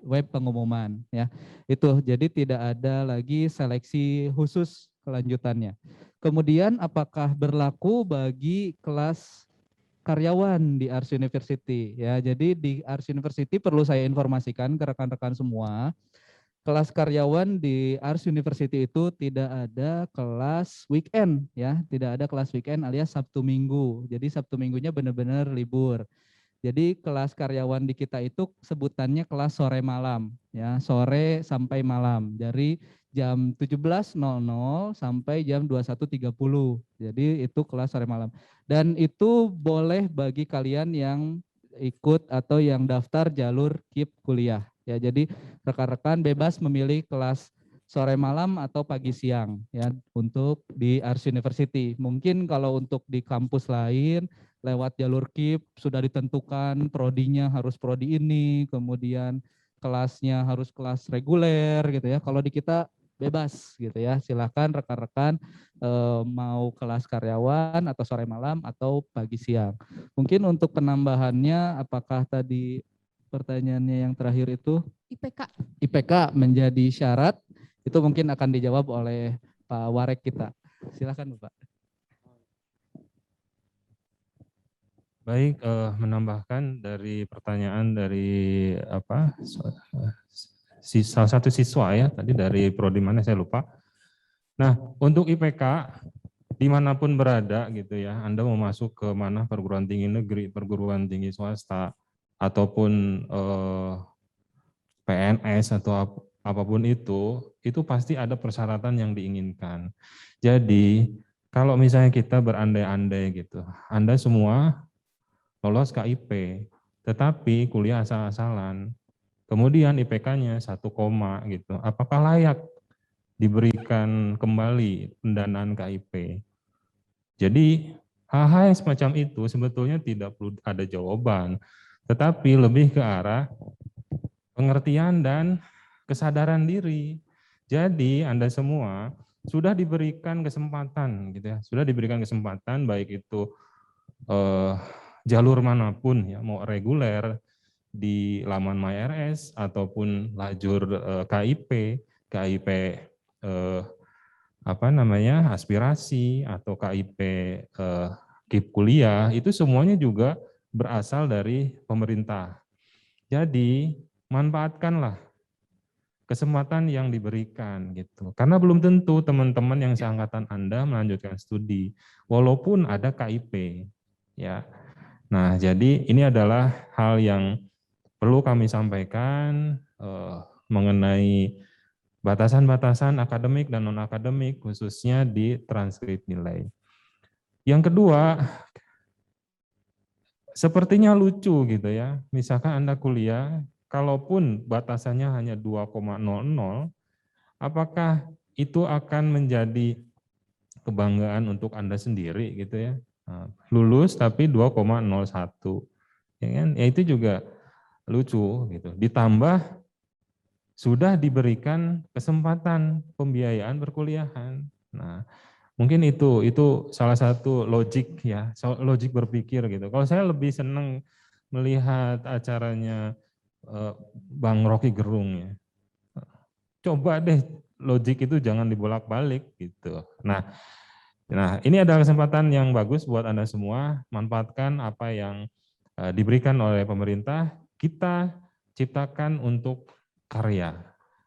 web pengumuman ya. Itu jadi tidak ada lagi seleksi khusus kelanjutannya. Kemudian apakah berlaku bagi kelas karyawan di Ars University ya. Jadi di Ars University perlu saya informasikan ke rekan-rekan semua, kelas karyawan di Ars University itu tidak ada kelas weekend ya, tidak ada kelas weekend alias Sabtu Minggu. Jadi Sabtu Minggunya benar-benar libur. Jadi kelas karyawan di kita itu sebutannya kelas sore malam ya, sore sampai malam dari jam 17.00 sampai jam 21.30. Jadi itu kelas sore malam. Dan itu boleh bagi kalian yang ikut atau yang daftar jalur KIP kuliah. Ya, jadi rekan-rekan bebas memilih kelas sore malam atau pagi siang ya untuk di Ars University. Mungkin kalau untuk di kampus lain lewat jalur KIP sudah ditentukan prodinya harus prodi ini, kemudian kelasnya harus kelas reguler gitu ya. Kalau di kita bebas gitu ya. Silakan rekan-rekan mau kelas karyawan atau sore malam atau pagi siang. Mungkin untuk penambahannya apakah tadi pertanyaannya yang terakhir itu IPK menjadi syarat, itu mungkin akan dijawab oleh Pak Warek kita. Silakan Bapak. Baik, menambahkan dari pertanyaan dari salah satu siswa ya tadi dari prodi mana saya lupa. Nah, untuk IPK dimanapun berada gitu ya, Anda mau masuk ke mana, perguruan tinggi negeri, perguruan tinggi swasta, ataupun PNS atau apapun itu pasti ada persyaratan yang diinginkan. Jadi kalau misalnya kita berandai-andai gitu, Anda semua lolos KIP, tetapi kuliah asal-asalan, kemudian IPK-nya 1, gitu. Apakah layak diberikan kembali pendanaan KIP? Jadi hal-hal yang semacam itu sebetulnya tidak perlu ada jawaban, tetapi lebih ke arah pengertian dan kesadaran diri. Jadi Anda semua sudah diberikan kesempatan, gitu ya, sudah diberikan kesempatan baik itu jalur manapun ya, mau reguler di laman MyRS ataupun lajur KIP aspirasi atau KIP KIP kuliah, itu semuanya juga berasal dari pemerintah. Jadi manfaatkanlah kesempatan yang diberikan gitu. Karena belum tentu teman-teman yang seangkatan Anda melanjutkan studi walaupun ada KIP ya. Nah, jadi ini adalah hal yang perlu kami sampaikan mengenai batasan-batasan akademik dan non-akademik, khususnya di transkrip nilai. Yang kedua, sepertinya lucu gitu ya, misalkan Anda kuliah, kalaupun batasannya hanya 2,00, apakah itu akan menjadi kebanggaan untuk Anda sendiri gitu ya? Lulus tapi 2,01, ya kan? Ya itu juga lucu gitu. Ditambah sudah diberikan kesempatan pembiayaan perkuliahan. Nah, mungkin itu salah satu logik ya, logik berpikir gitu. Kalau saya lebih senang melihat acaranya Bang Rocky Gerung ya. Coba deh logik itu jangan dibolak-balik gitu. Nah, ini adalah kesempatan yang bagus buat Anda semua, manfaatkan apa yang diberikan oleh pemerintah, kita ciptakan untuk karya.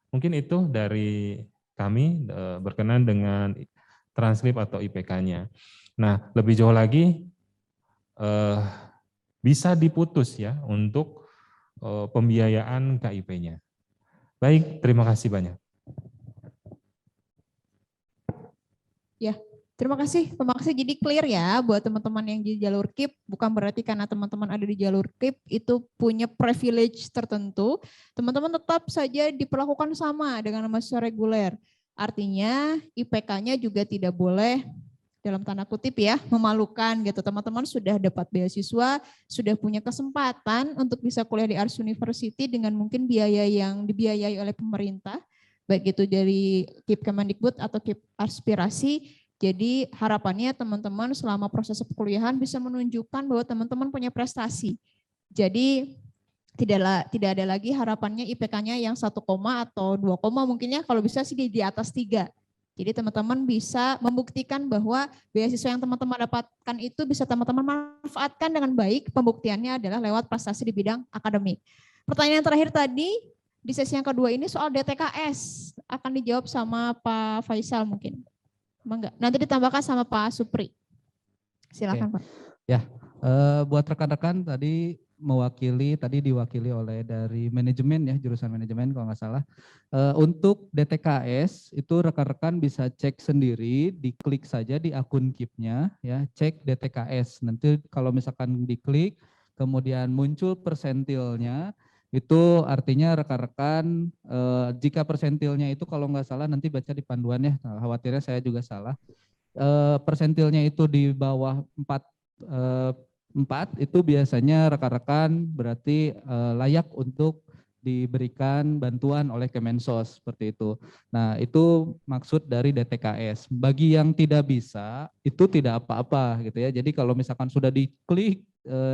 Mungkin itu dari kami berkenan dengan transkrip atau IPK-nya. Nah, lebih jauh lagi bisa diputus ya untuk pembiayaan KIP-nya. Baik, terima kasih banyak. Ya, Terima kasih Pak Maksi. Jadi clear ya buat teman-teman yang di jalur KIP, bukan berarti karena teman-teman ada di jalur KIP itu punya privilege tertentu. Teman-teman tetap saja diperlakukan sama dengan mahasiswa reguler. Artinya IPK-nya juga tidak boleh dalam tanda kutip ya memalukan gitu. Teman-teman sudah dapat beasiswa, sudah punya kesempatan untuk bisa kuliah di Ars University dengan mungkin biaya yang dibiayai oleh pemerintah, baik itu dari KIP Kemendikbud atau KIP Aspirasi. Jadi harapannya teman-teman selama proses perkuliahan bisa menunjukkan bahwa teman-teman punya prestasi. Jadi tidak ada lagi harapannya IPK-nya yang 1, atau 2, mungkinnya kalau bisa sih di atas 3. Jadi teman-teman bisa membuktikan bahwa beasiswa yang teman-teman dapatkan itu bisa teman-teman manfaatkan dengan baik. Pembuktiannya adalah lewat prestasi di bidang akademik. Pertanyaan terakhir tadi di sesi yang kedua ini soal DTKS akan dijawab sama Pak Faisal mungkin. Enggak. Nanti ditambahkan sama Pak Supri. Silakan Pak. Ya, buat rekan-rekan tadi diwakili oleh dari manajemen ya, jurusan manajemen kalau nggak salah. Untuk DTKS itu rekan-rekan bisa cek sendiri, diklik saja di akun KIP-nya ya, cek DTKS. Nanti kalau misalkan diklik, kemudian muncul persentilnya, itu artinya rekan-rekan jika persentilnya itu kalau nggak salah nanti baca di panduan ya, khawatirnya saya juga salah. Persentilnya itu di bawah 4 itu biasanya rekan-rekan berarti layak untuk diberikan bantuan oleh Kemensos seperti itu. Nah itu maksud dari DTKS. Bagi yang tidak bisa itu tidak apa-apa gitu ya. Jadi kalau misalkan sudah diklik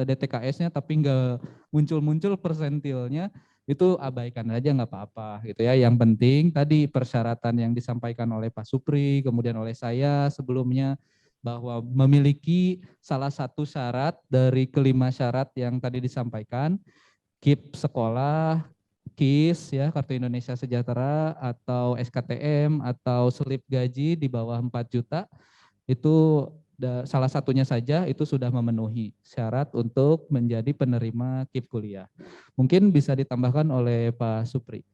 DTKS-nya tapi nggak muncul-muncul persentilnya, itu abaikan aja nggak apa-apa gitu ya. Yang penting tadi persyaratan yang disampaikan oleh Pak Supri, kemudian oleh saya sebelumnya, bahwa memiliki salah satu syarat dari kelima syarat yang tadi disampaikan, KIP sekolah, KIS ya, Kartu Indonesia Sejahtera, atau SKTM, atau selip gaji di bawah 4 juta, itu salah satunya saja itu sudah memenuhi syarat untuk menjadi penerima KIP kuliah. Mungkin bisa ditambahkan oleh Pak Supri.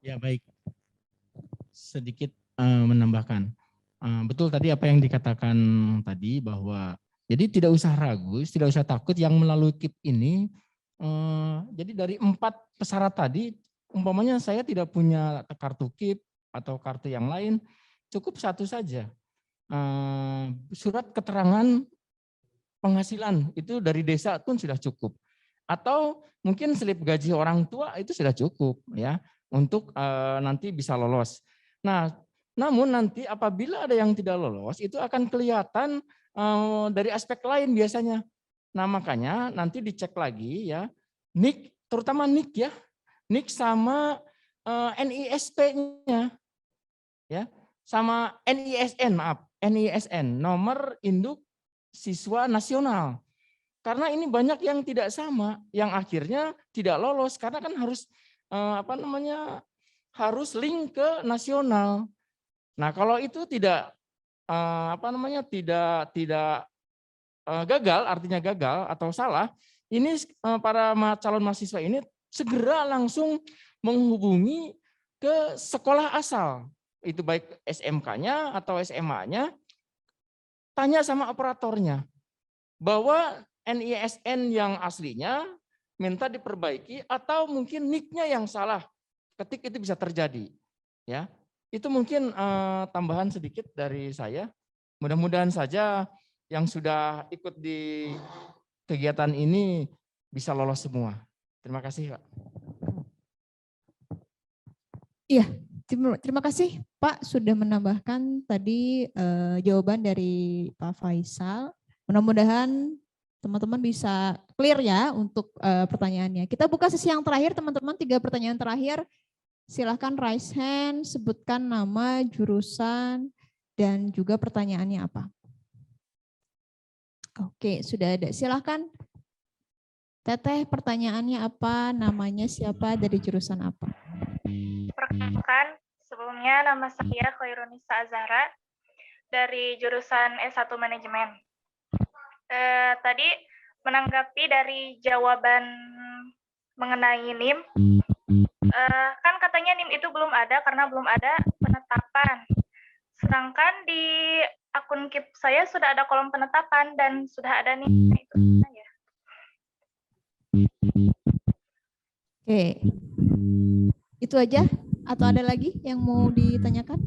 Ya baik, sedikit menambahkan. Betul tadi apa yang dikatakan tadi bahwa jadi tidak usah ragu, tidak usah takut yang melalui KIP ini. Jadi dari 4 syarat tadi, umpamanya saya tidak punya kartu KIP atau kartu yang lain, cukup 1 saja. Surat keterangan penghasilan itu dari desa pun sudah cukup. Atau mungkin selip gaji orang tua itu sudah cukup ya untuk nanti bisa lolos. Nah, namun nanti apabila ada yang tidak lolos itu akan kelihatan dari aspek lain biasanya. Nah, makanya nanti dicek lagi ya, NIK, terutama NIK ya. NIK sama NISP-nya ya, sama NISN, maaf, NISN, nomor induk siswa nasional. Karena ini banyak yang tidak sama, yang akhirnya tidak lolos karena kan harus harus link ke nasional. Nah, kalau itu tidak tidak gagal, artinya gagal atau salah, ini para calon mahasiswa ini segera langsung menghubungi ke sekolah asal, itu baik SMK-nya atau SMA-nya, tanya sama operatornya bahwa NISN yang aslinya minta diperbaiki atau mungkin NIK-nya yang salah, ketik itu bisa terjadi. Ya, itu mungkin tambahan sedikit dari saya. Mudah-mudahan saja yang sudah ikut di kegiatan ini bisa lolos semua. Terima kasih, Pak. Iya, terima kasih Pak sudah menambahkan tadi jawaban dari Pak Faisal. Mudah-mudahan teman-teman bisa clear ya untuk pertanyaannya. Kita buka sesi yang terakhir teman-teman, 3 pertanyaan terakhir. Silahkan raise hand, sebutkan nama, jurusan, dan juga pertanyaannya apa. Oke, sudah ada. Silahkan. Teteh, pertanyaannya apa, namanya siapa, dari jurusan apa? Perkenalkan, sebelumnya nama saya Khairunisa Azhara dari jurusan S1 Manajemen. Tadi menanggapi dari jawaban mengenai NIM, kan katanya NIM itu belum ada karena belum ada penetapan. Sedangkan di akun KIP saya sudah ada kolom penetapan dan sudah ada NIM. Itu ya. Oke. Itu aja atau ada lagi yang mau ditanyakan?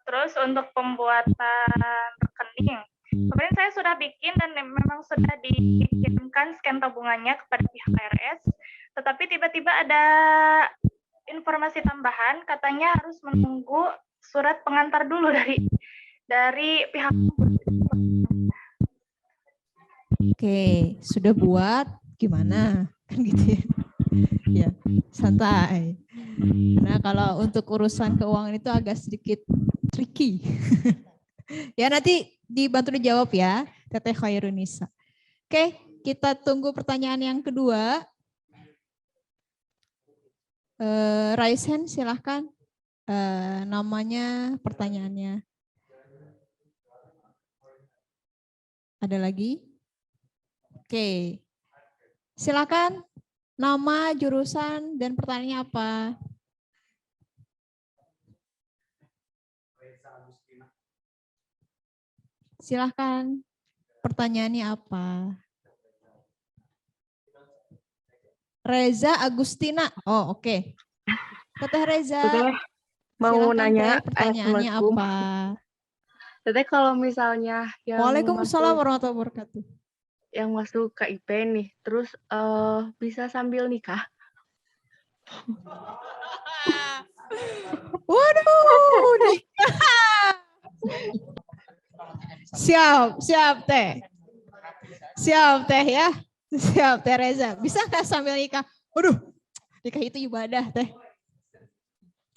Terus untuk pembuatan rekening, kemarin saya sudah bikin dan memang sudah dikirimkan scan tabungannya kepada pihak KRS, tetapi tiba-tiba ada informasi tambahan, katanya harus menunggu surat pengantar dulu dari pihak. Oke, sudah buat gimana? Kan gitu ya. Ya, santai. Nah, kalau untuk urusan keuangan itu agak sedikit tricky. Ya, nanti dibantu dijawab ya, Teteh Khairunisa. Oke, kita tunggu pertanyaan yang kedua. Raisen, silahkan. Namanya, pertanyaannya. Ada lagi? Oke, silakan. Nama, jurusan, dan pertanyaannya apa? Silahkan. Pertanyaannya apa? Reza Agustina. Oh, oke. Teteh Reza. Teteh mau silakan, nanya, Teh, pertanyaannya apa? Teteh kalau misalnya yang Waalaikumsalam warahmatullahi wabarakatuh. Yang masuk KIP nih, terus bisa sambil nikah? Waduh, nikah. Siap Teh. Siap Teh ya. Siap Teh Reza. Bisa nggak sambil nikah? Waduh, nikah itu ibadah Teh.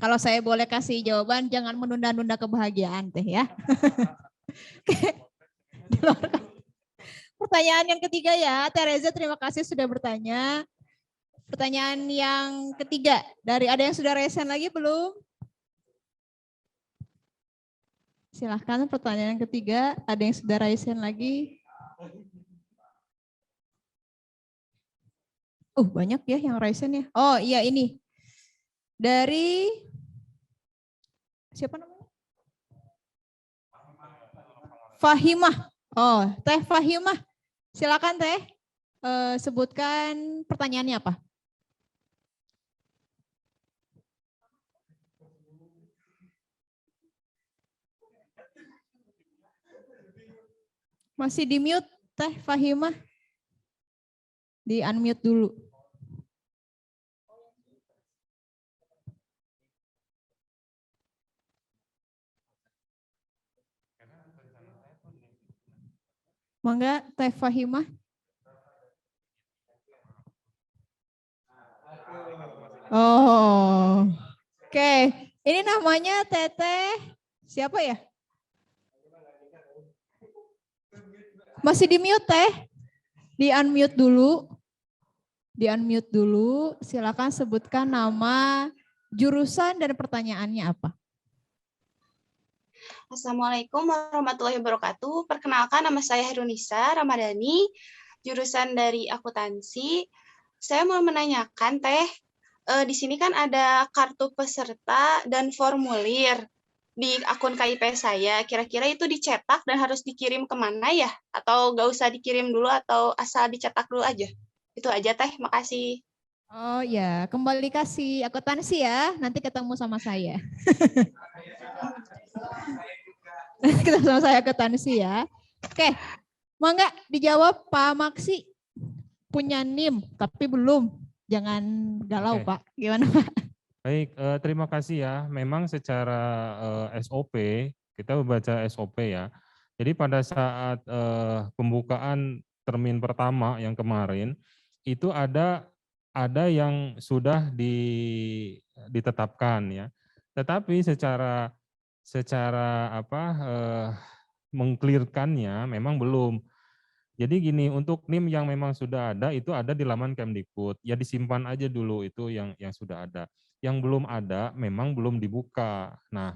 Kalau saya boleh kasih jawaban, jangan menunda-nunda kebahagiaan Teh ya. Pertanyaan yang ketiga ya, Tereza terima kasih sudah bertanya. Pertanyaan yang ketiga, dari ada yang sudah resen lagi belum? Silahkan pertanyaan yang ketiga, ada yang sudah resen lagi? Banyak ya yang resen ya. Oh iya ini, dari siapa namanya? Fahimah. Oh, Teh Fahimah. Silakan Teh, sebutkan pertanyaannya apa? Masih di mute Teh Fahimah? Di unmute dulu. Mangga Teh Fahimah. Oh, oke. Ini namanya Teteh siapa ya? Masih di mute Teh? Di unmute dulu. Di unmute dulu. Silakan sebutkan nama, jurusan dan pertanyaannya apa? Assalamualaikum warahmatullahi wabarakatuh. Perkenalkan, nama saya Herunisa Ramadhani, jurusan dari akuntansi. Saya mau menanyakan, Teh, di sini kan ada kartu peserta dan formulir di akun KIP saya. Kira-kira itu dicetak dan harus dikirim kemana ya? Atau nggak usah dikirim dulu atau asal dicetak dulu aja? Itu aja, Teh. Makasih. Oh ya, kembali kasih akuntansi ya. Nanti ketemu sama saya. Kita sama saya akuntansi ya. Oke, mangga dijawab Pak Maksi. Punya NIM tapi belum. Jangan galau Pak. Gimana Pak? Baik, terima kasih ya. Memang secara SOP, kita membaca SOP ya. Jadi pada saat pembukaan termin pertama yang kemarin, itu ada yang sudah ditetapkan ya. Tetapi secara mengklirkannya memang belum. Jadi gini, untuk NIM yang memang sudah ada itu ada di laman Kemdikbud. Ya disimpan aja dulu itu yang sudah ada. Yang belum ada memang belum dibuka. Nah,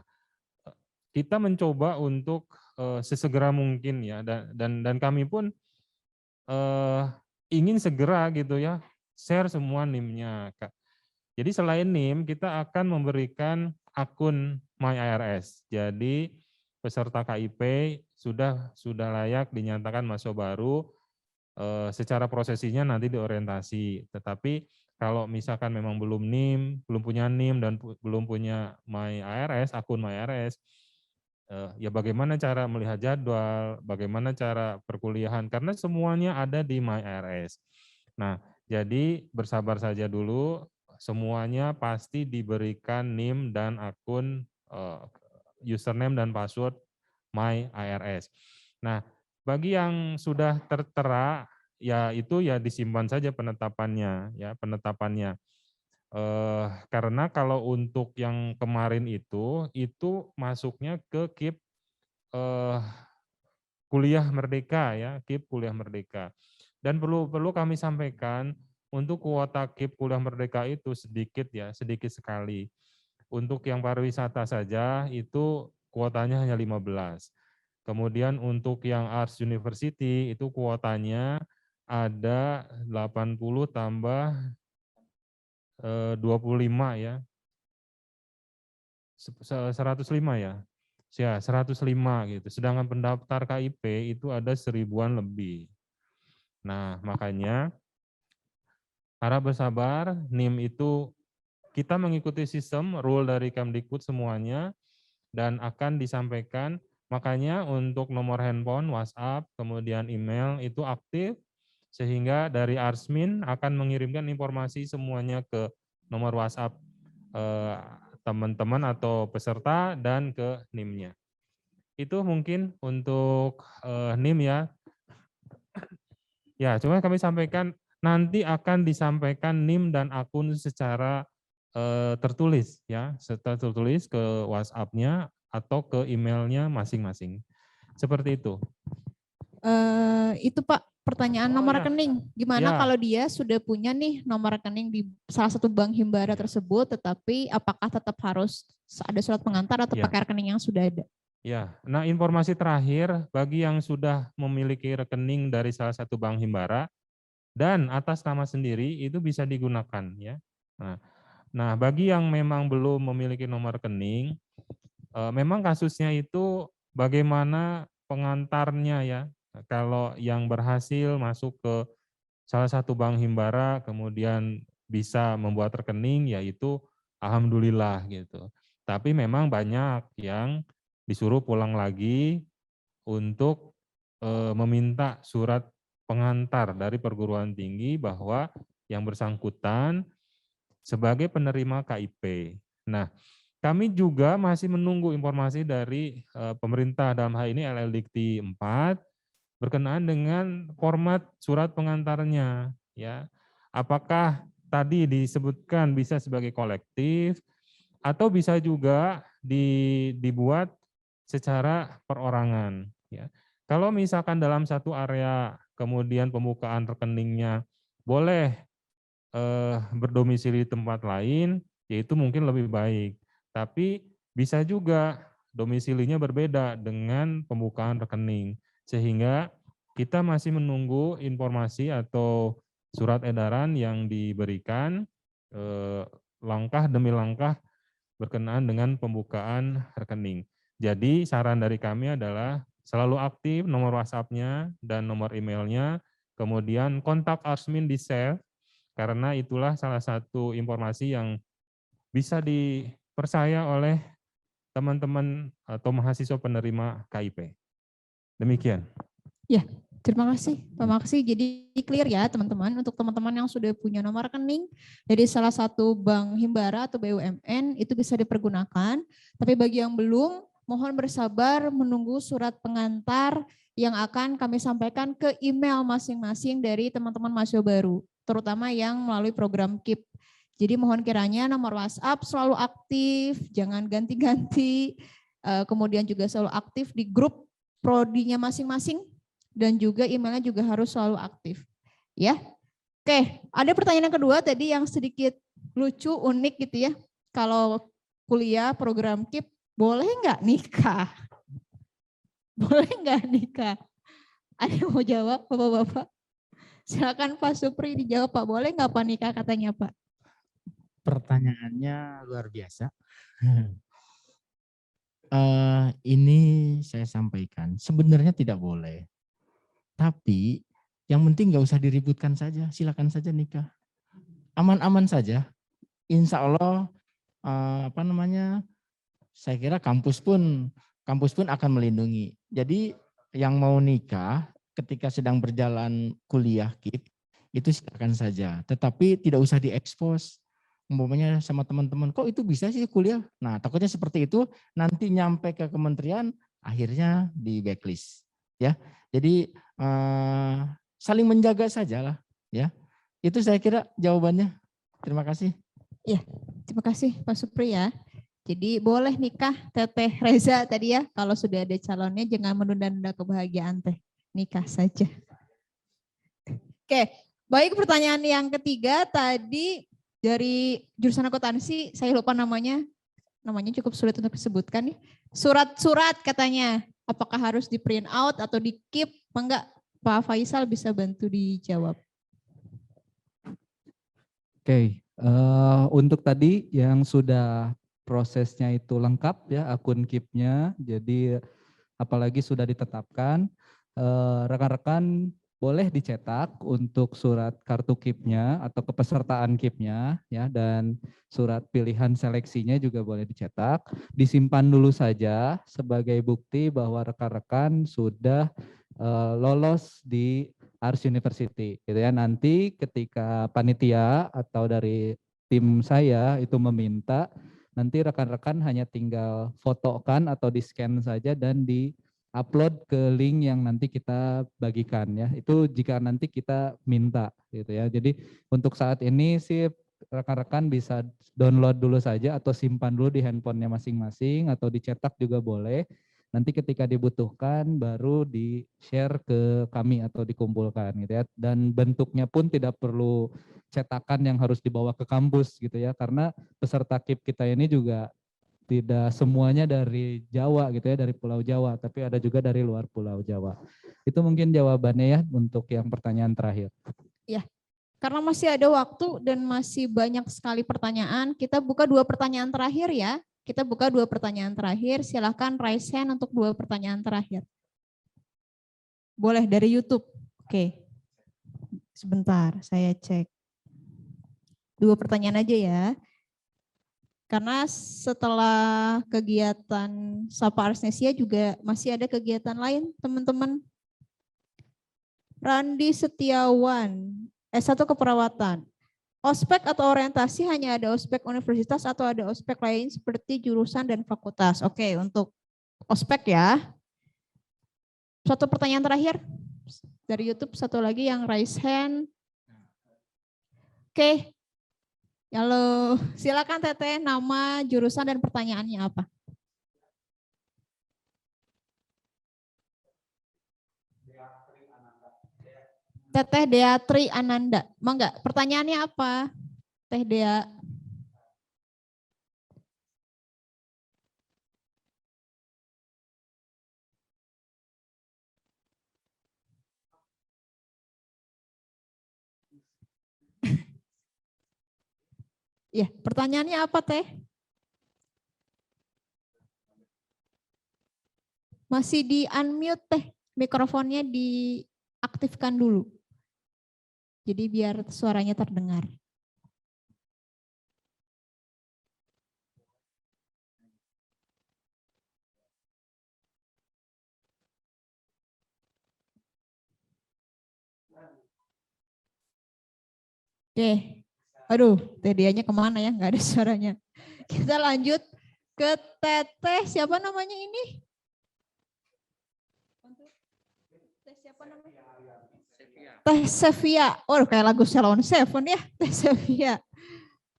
kita mencoba untuk sesegera mungkin ya, dan kami pun ingin segera gitu ya share semua NIM-nya. Jadi selain NIM kita akan memberikan akun MyIRS. Jadi peserta KIP sudah layak dinyatakan mahasiswa baru. Secara prosesinya nanti diorientasi. Tetapi kalau misalkan memang belum NIM, belum punya NIM dan belum punya MyIRS, akun MyIRS, ya bagaimana cara melihat jadwal, bagaimana cara perkuliahan, karena semuanya ada di MyIRS. Nah, jadi bersabar saja dulu, semuanya pasti diberikan NIM dan akun username dan password MyIRS. Nah, bagi yang sudah tertera, ya itu ya disimpan saja penetapannya, ya penetapannya. Karena kalau untuk yang kemarin itu masuknya ke KIP Kuliah Merdeka ya, KIP Kuliah Merdeka. Dan perlu kami sampaikan untuk kuota KIP Kuliah Merdeka itu sedikit ya, sedikit sekali. Untuk yang pariwisata saja itu kuotanya hanya 15. Kemudian untuk yang Arts University itu kuotanya ada 80 tambah 25 ya. 105 ya. Ya, 105 gitu. Sedangkan pendaftar KIP itu ada 1000-an lebih. Nah, makanya harap bersabar, NIM itu kita mengikuti sistem rule dari Kemdikbud semuanya dan akan disampaikan. Makanya untuk nomor handphone, WhatsApp, kemudian email itu aktif sehingga dari Arsmin akan mengirimkan informasi semuanya ke nomor WhatsApp teman-teman atau peserta dan ke NIM-nya. Itu mungkin untuk NIM ya. Ya, cuma kami sampaikan nanti akan disampaikan NIM dan akun secara tertulis ya, secara tertulis ke WhatsApp-nya atau ke emailnya masing-masing. Seperti itu. Itu Pak, pertanyaan nomor rekening. Gimana Ya. kalau dia sudah punya nih nomor rekening di salah satu bank himbara tersebut, tetapi apakah tetap harus ada surat pengantar atau pakai rekening yang sudah ada? Ya, nah informasi terakhir bagi yang sudah memiliki rekening dari salah satu bank himbara dan atas nama sendiri itu bisa digunakan ya. Nah, bagi yang memang belum memiliki nomor rekening, memang kasusnya itu bagaimana pengantarnya ya. Kalau yang berhasil masuk ke salah satu bank himbara kemudian bisa membuat rekening, yaitu alhamdulillah gitu. Tapi memang banyak yang disuruh pulang lagi untuk meminta surat pengantar dari perguruan tinggi bahwa yang bersangkutan sebagai penerima KIP. Nah, kami juga masih menunggu informasi dari pemerintah dalam hal ini LLDikti 4 berkenaan dengan format surat pengantarnya ya. Apakah tadi disebutkan bisa sebagai kolektif atau bisa juga dibuat secara perorangan ya. Kalau misalkan dalam satu area kemudian pembukaan rekeningnya boleh berdomisili di tempat lain, yaitu mungkin lebih baik. Tapi bisa juga domisilinya berbeda dengan pembukaan rekening. Sehingga kita masih menunggu informasi atau surat edaran yang diberikan langkah demi langkah berkenaan dengan pembukaan rekening. Jadi saran dari kami adalah selalu aktif nomor WhatsApp-nya dan nomor emailnya, kemudian kontak Arsmin di save, karena itulah salah satu informasi yang bisa dipercaya oleh teman-teman atau mahasiswa penerima KIP. Demikian. Ya, terima kasih Pak Maksi. Jadi clear ya teman-teman, untuk teman-teman yang sudah punya nomor rekening dari salah satu bank himbara atau BUMN itu bisa dipergunakan. Tapi bagi yang belum, mohon bersabar menunggu surat pengantar yang akan kami sampaikan ke email masing-masing dari teman-teman mahasiswa baru, terutama yang melalui program KIP. Jadi mohon kiranya nomor WhatsApp selalu aktif, jangan ganti-ganti, kemudian juga selalu aktif di grup prodinya masing-masing, dan juga emailnya juga harus selalu aktif. Ya, oke. Ada pertanyaan yang kedua tadi yang sedikit lucu, unik gitu ya. Kalau kuliah program KIP, boleh nggak nikah? Boleh nggak nikah? Ada yang mau jawab, Bapak-bapak? Silakan Pak Supri dijawab, Pak. Boleh nggak Pak nikah katanya Pak? Pertanyaannya luar biasa. ini saya sampaikan, sebenarnya tidak boleh. Tapi yang penting nggak usah diributkan saja, silakan saja nikah. Aman-aman saja. Insya Allah saya kira kampus pun akan melindungi. Jadi yang mau nikah ketika sedang berjalan kuliah KIP itu silakan saja. Tetapi tidak usah diekspos. Umpamanya sama teman-teman, kok itu bisa sih kuliah? Nah, takutnya seperti itu nanti nyampe ke kementerian akhirnya di backlist, ya. Jadi saling menjaga sajalah, ya. Itu saya kira jawabannya. Terima kasih. Ya, terima kasih Pak Supri ya. Jadi boleh nikah Teteh Reza tadi ya, kalau sudah ada calonnya jangan menunda-nunda kebahagiaan Teh, nikah saja. Oke, baik, pertanyaan yang ketiga tadi dari jurusan akuntansi, saya lupa namanya cukup sulit untuk disebutkan nih. Surat-surat katanya, apakah harus di print out atau di keep? Enggak, Pak Faisal bisa bantu dijawab. Oke, untuk tadi yang sudah prosesnya itu lengkap ya, akun keep-nya, jadi apalagi sudah ditetapkan, rekan-rekan boleh dicetak untuk surat kartu KIP-nya atau kepesertaan KIP-nya ya, dan surat pilihan seleksinya juga boleh dicetak. Disimpan dulu saja sebagai bukti bahwa rekan-rekan sudah lolos di Ars University gitu ya. Nanti ketika panitia atau dari tim saya itu meminta, nanti rekan-rekan hanya tinggal fotokan atau di-scan saja dan di-upload ke link yang nanti kita bagikan ya. Itu jika nanti kita minta gitu ya. Jadi untuk saat ini sih rekan-rekan bisa download dulu saja atau simpan dulu di handphonenya masing-masing atau dicetak juga boleh. Nanti ketika dibutuhkan baru di-share ke kami atau dikumpulkan gitu ya. Dan bentuknya pun tidak perlu cetakan yang harus dibawa ke kampus gitu ya. Karena peserta KIP kita ini juga tidak semuanya dari Jawa gitu ya, dari Pulau Jawa, tapi ada juga dari luar Pulau Jawa. Itu mungkin jawabannya ya untuk yang pertanyaan terakhir. Ya, karena masih ada waktu dan masih banyak sekali pertanyaan, kita buka 2 pertanyaan terakhir ya. Kita buka 2 pertanyaan terakhir, silahkan raise hand untuk 2 pertanyaan terakhir. Boleh dari YouTube. Oke, sebentar saya cek. 2 pertanyaan aja ya. Karena setelah kegiatan Sapa Arsnesia juga masih ada kegiatan lain teman-teman. Randi Setiawan, S1 Keperawatan. Ospek atau orientasi hanya ada ospek universitas atau ada ospek lain seperti jurusan dan fakultas. Oke, untuk ospek ya. 1 pertanyaan terakhir dari YouTube, 1 lagi yang raise hand. Oke. Halo, silakan Teteh, nama, jurusan, dan pertanyaannya apa? Teteh Deatri Ananda. Mangga, pertanyaannya apa? Teh Dea. Ya, pertanyaannya apa Teh? Masih di unmute Teh, mikrofonnya diaktifkan dulu. Jadi biar suaranya terdengar. Oke. Aduh, Teh Dianya kemana ya? Nggak ada suaranya. Kita lanjut ke Teteh, siapa namanya ini? Teh siapa namanya? Teh Sevia. Oh, kayak lagu Salon Seven ya, Teh Sevia.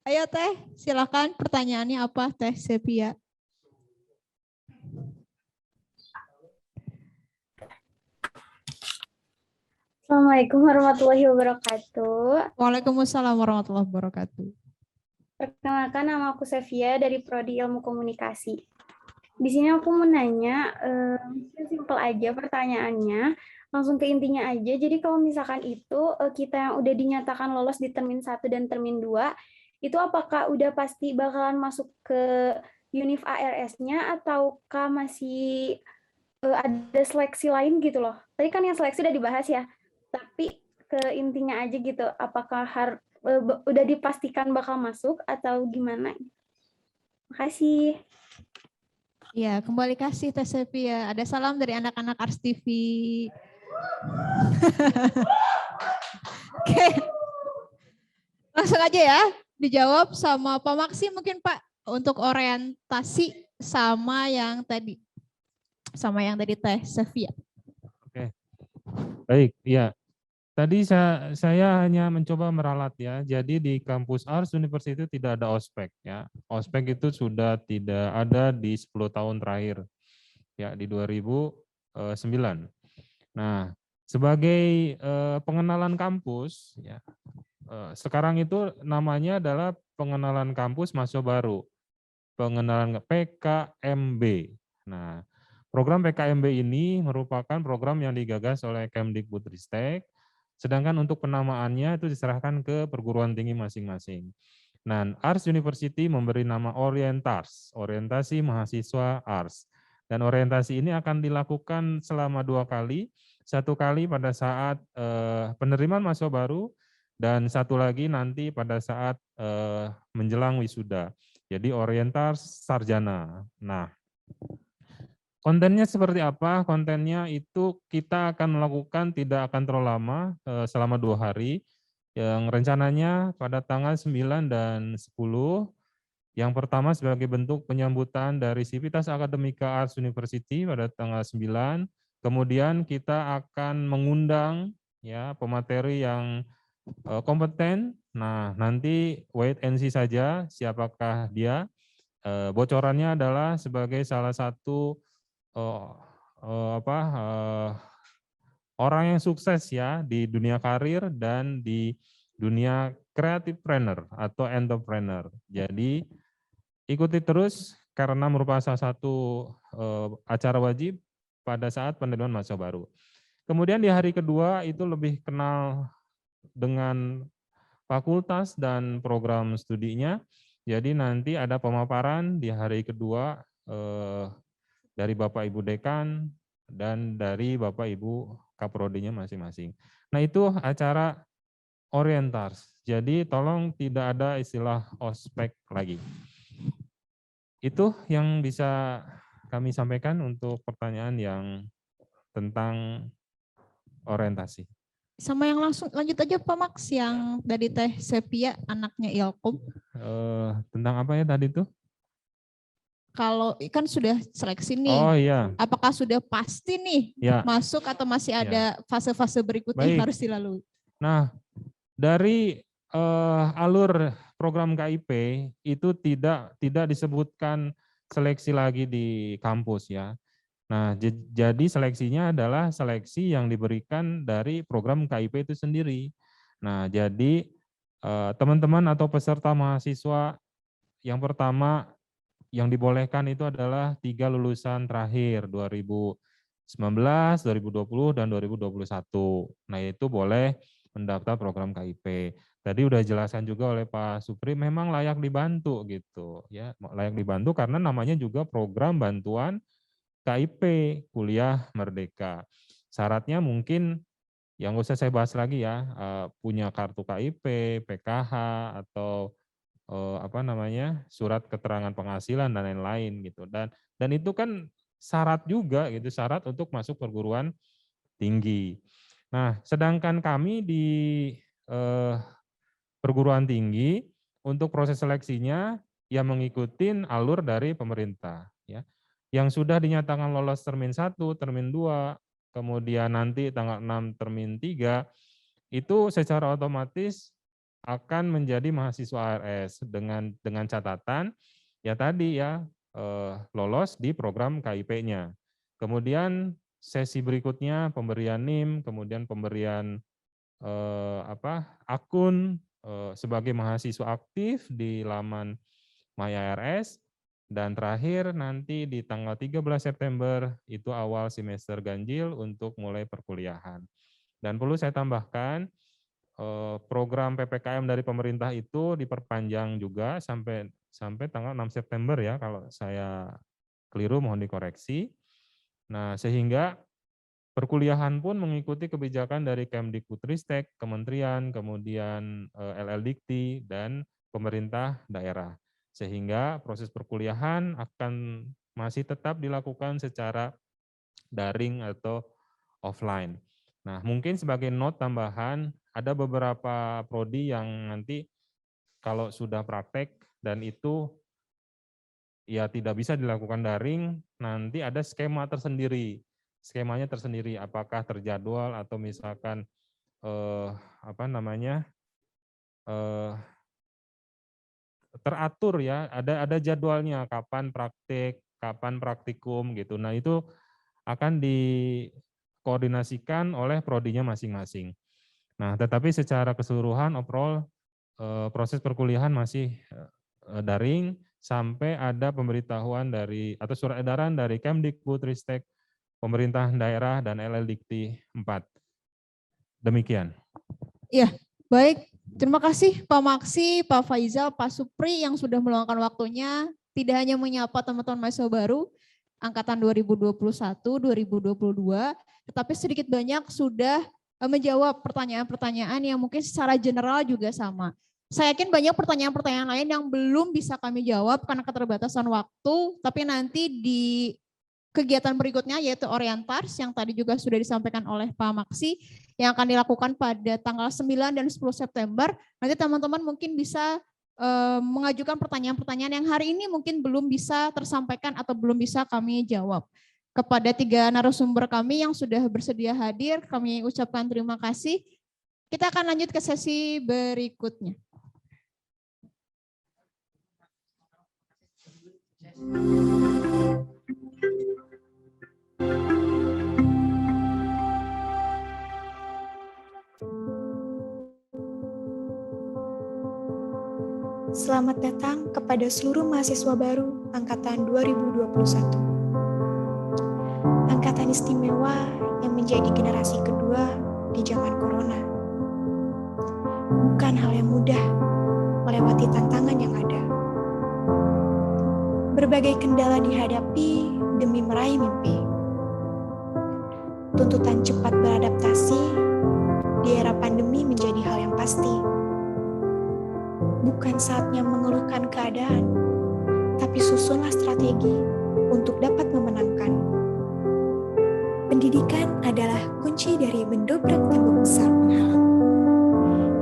Ayo Teh, silakan pertanyaannya apa Teh Sevia? Assalamualaikum warahmatullahi wabarakatuh. Waalaikumsalam warahmatullahi wabarakatuh. Perkenalkan, nama aku Sevia dari Prodi Ilmu Komunikasi. Di sini aku mau nanya, simpel aja pertanyaannya, langsung ke intinya aja. Jadi kalau misalkan itu kita yang udah dinyatakan lolos di termin 1 dan termin 2, itu apakah udah pasti bakalan masuk ke univ ARS-nya ataukah masih ada seleksi lain gitu loh. Tadi kan yang seleksi udah dibahas ya, tapi ke intinya aja gitu, apakah udah dipastikan bakal masuk atau gimana? Makasih. Ya, kembali kasih Teh Sevia. Ada salam dari anak-anak Ars TV. Oke. Langsung aja ya, dijawab sama Pak Maksi mungkin Pak, untuk orientasi sama yang tadi Teh Sevia. Oke, baik, ya. Tadi saya hanya mencoba meralat ya. Jadi di kampus Ars University tidak ada ospek ya. Ospek itu sudah tidak ada di 10 tahun terakhir ya, di 2009. Nah, sebagai pengenalan kampus ya, sekarang itu namanya adalah pengenalan kampus mahasiswa baru. Pengenalan PKMB. Nah, program PKMB ini merupakan program yang digagas oleh Kemdikbudristek. Sedangkan untuk penamaannya itu diserahkan ke perguruan tinggi masing-masing. Nah, Ars University memberi nama Orientars, orientasi mahasiswa Ars. Dan orientasi ini akan dilakukan selama 2 kali, 1 kali pada saat penerimaan mahasiswa baru, dan 1 lagi nanti pada saat menjelang wisuda. Jadi Orientars Sarjana. Nah, kontennya seperti apa? Kontennya itu kita akan melakukan tidak akan terlalu lama, selama 2 hari, yang rencananya pada tanggal 9 dan 10. Yang pertama sebagai bentuk penyambutan dari Civitas Akademika Ars University pada tanggal 9. Kemudian kita akan mengundang ya pemateri yang kompeten. Nah, nanti wait and see saja siapakah dia. Bocorannya adalah sebagai salah satu orang yang sukses ya di dunia karir dan di dunia creativepreneur atau entrepreneur. Jadi ikuti terus karena merupakan salah satu acara wajib pada saat penerimaan mahasiswa baru. Kemudian di hari kedua itu lebih kenal dengan fakultas dan program studinya. Jadi nanti ada pemaparan di hari kedua dari Bapak Ibu Dekan dan dari Bapak Ibu Kaprodinya masing-masing. Nah itu acara Orientars. Jadi tolong tidak ada istilah ospek lagi. Itu yang bisa kami sampaikan untuk pertanyaan yang tentang orientasi. Sama yang langsung lanjut aja Pak Max, yang dari Teh Sevia anaknya Ilkom. Tentang apa ya tadi tuh? Kalau kan sudah seleksi nih, oh, iya. Apakah sudah pasti nih ya. masuk atau masih ada fase-fase berikutnya yang harus dilalui? Nah, dari alur program KIP itu tidak disebutkan seleksi lagi di kampus ya. Nah, jadi seleksinya adalah seleksi yang diberikan dari program KIP itu sendiri. Nah, jadi teman-teman atau peserta mahasiswa yang pertama yang dibolehkan itu adalah 3 lulusan terakhir 2019, 2020, dan 2021. Nah, itu boleh mendaftar program KIP. Tadi udah jelaskan juga oleh Pak Supri, memang layak dibantu gitu ya, layak dibantu karena namanya juga program bantuan KIP, Kuliah Merdeka. Syaratnya mungkin yang nggak usah saya bahas lagi ya, punya kartu KIP, PKH, atau surat keterangan penghasilan dan lain-lain gitu. Dan itu kan syarat juga gitu, syarat untuk masuk perguruan tinggi. Nah, sedangkan kami di perguruan tinggi untuk proses seleksinya yang mengikuti alur dari pemerintah ya. Yang sudah dinyatakan lolos termin 1, termin 2, kemudian nanti tanggal 6 termin 3, itu secara otomatis akan menjadi mahasiswa ARS dengan catatan ya tadi ya lolos di program KIP-nya. Kemudian sesi berikutnya pemberian NIM, kemudian pemberian akun sebagai mahasiswa aktif di laman My ARS. Dan terakhir nanti di tanggal 13 September itu awal semester ganjil untuk mulai perkuliahan. Dan perlu saya tambahkan, program PPKM dari pemerintah itu diperpanjang juga sampai sampai tanggal 6 September ya, kalau saya keliru mohon dikoreksi. Nah, sehingga perkuliahan pun mengikuti kebijakan dari Kemdikbudristek, Kementerian, kemudian LLDikti, dan pemerintah daerah. Sehingga proses perkuliahan akan masih tetap dilakukan secara daring atau offline. Nah, mungkin sebagai note tambahan, ada beberapa prodi yang nanti kalau sudah praktek dan itu ya tidak bisa dilakukan daring, nanti ada skema tersendiri. Skemanya tersendiri, apakah terjadwal atau misalkan teratur ya, ada jadwalnya kapan praktek, kapan praktikum gitu. Nah, itu akan dikoordinasikan oleh prodinya masing-masing. Nah, tetapi secara keseluruhan overall proses perkuliahan masih daring sampai ada pemberitahuan dari atau surat edaran dari Kemdikbudristek, pemerintah daerah, dan LLDikti 4. Demikian. Iya, baik. Terima kasih Pak Maksi, Pak Faizal, Pak Supri yang sudah meluangkan waktunya, tidak hanya menyapa teman-teman mahasiswa baru angkatan 2021, 2022, tetapi sedikit banyak sudah menjawab pertanyaan-pertanyaan yang mungkin secara general juga sama. Saya yakin banyak pertanyaan-pertanyaan lain yang belum bisa kami jawab karena keterbatasan waktu, tapi nanti di kegiatan berikutnya yaitu Orientars yang tadi juga sudah disampaikan oleh Pak Maksi yang akan dilakukan pada tanggal 9 dan 10 September. Nanti teman-teman mungkin bisa mengajukan pertanyaan-pertanyaan yang hari ini mungkin belum bisa tersampaikan atau belum bisa kami jawab. Kepada 3 narasumber kami yang sudah bersedia hadir, kami ucapkan terima kasih. Kita akan lanjut ke sesi berikutnya. Selamat datang kepada seluruh mahasiswa baru Angkatan 2021. Angkatan istimewa yang menjadi generasi kedua di zaman corona. Bukan hal yang mudah melewati tantangan yang ada. Berbagai kendala dihadapi demi meraih mimpi. Tuntutan cepat beradaptasi di era pandemi menjadi hal yang pasti. Bukan saatnya mengeluhkan keadaan, tapi susunlah strategi untuk dapat memenangkan. Pendidikan adalah kunci dari mendobrak tembok besar penghalang.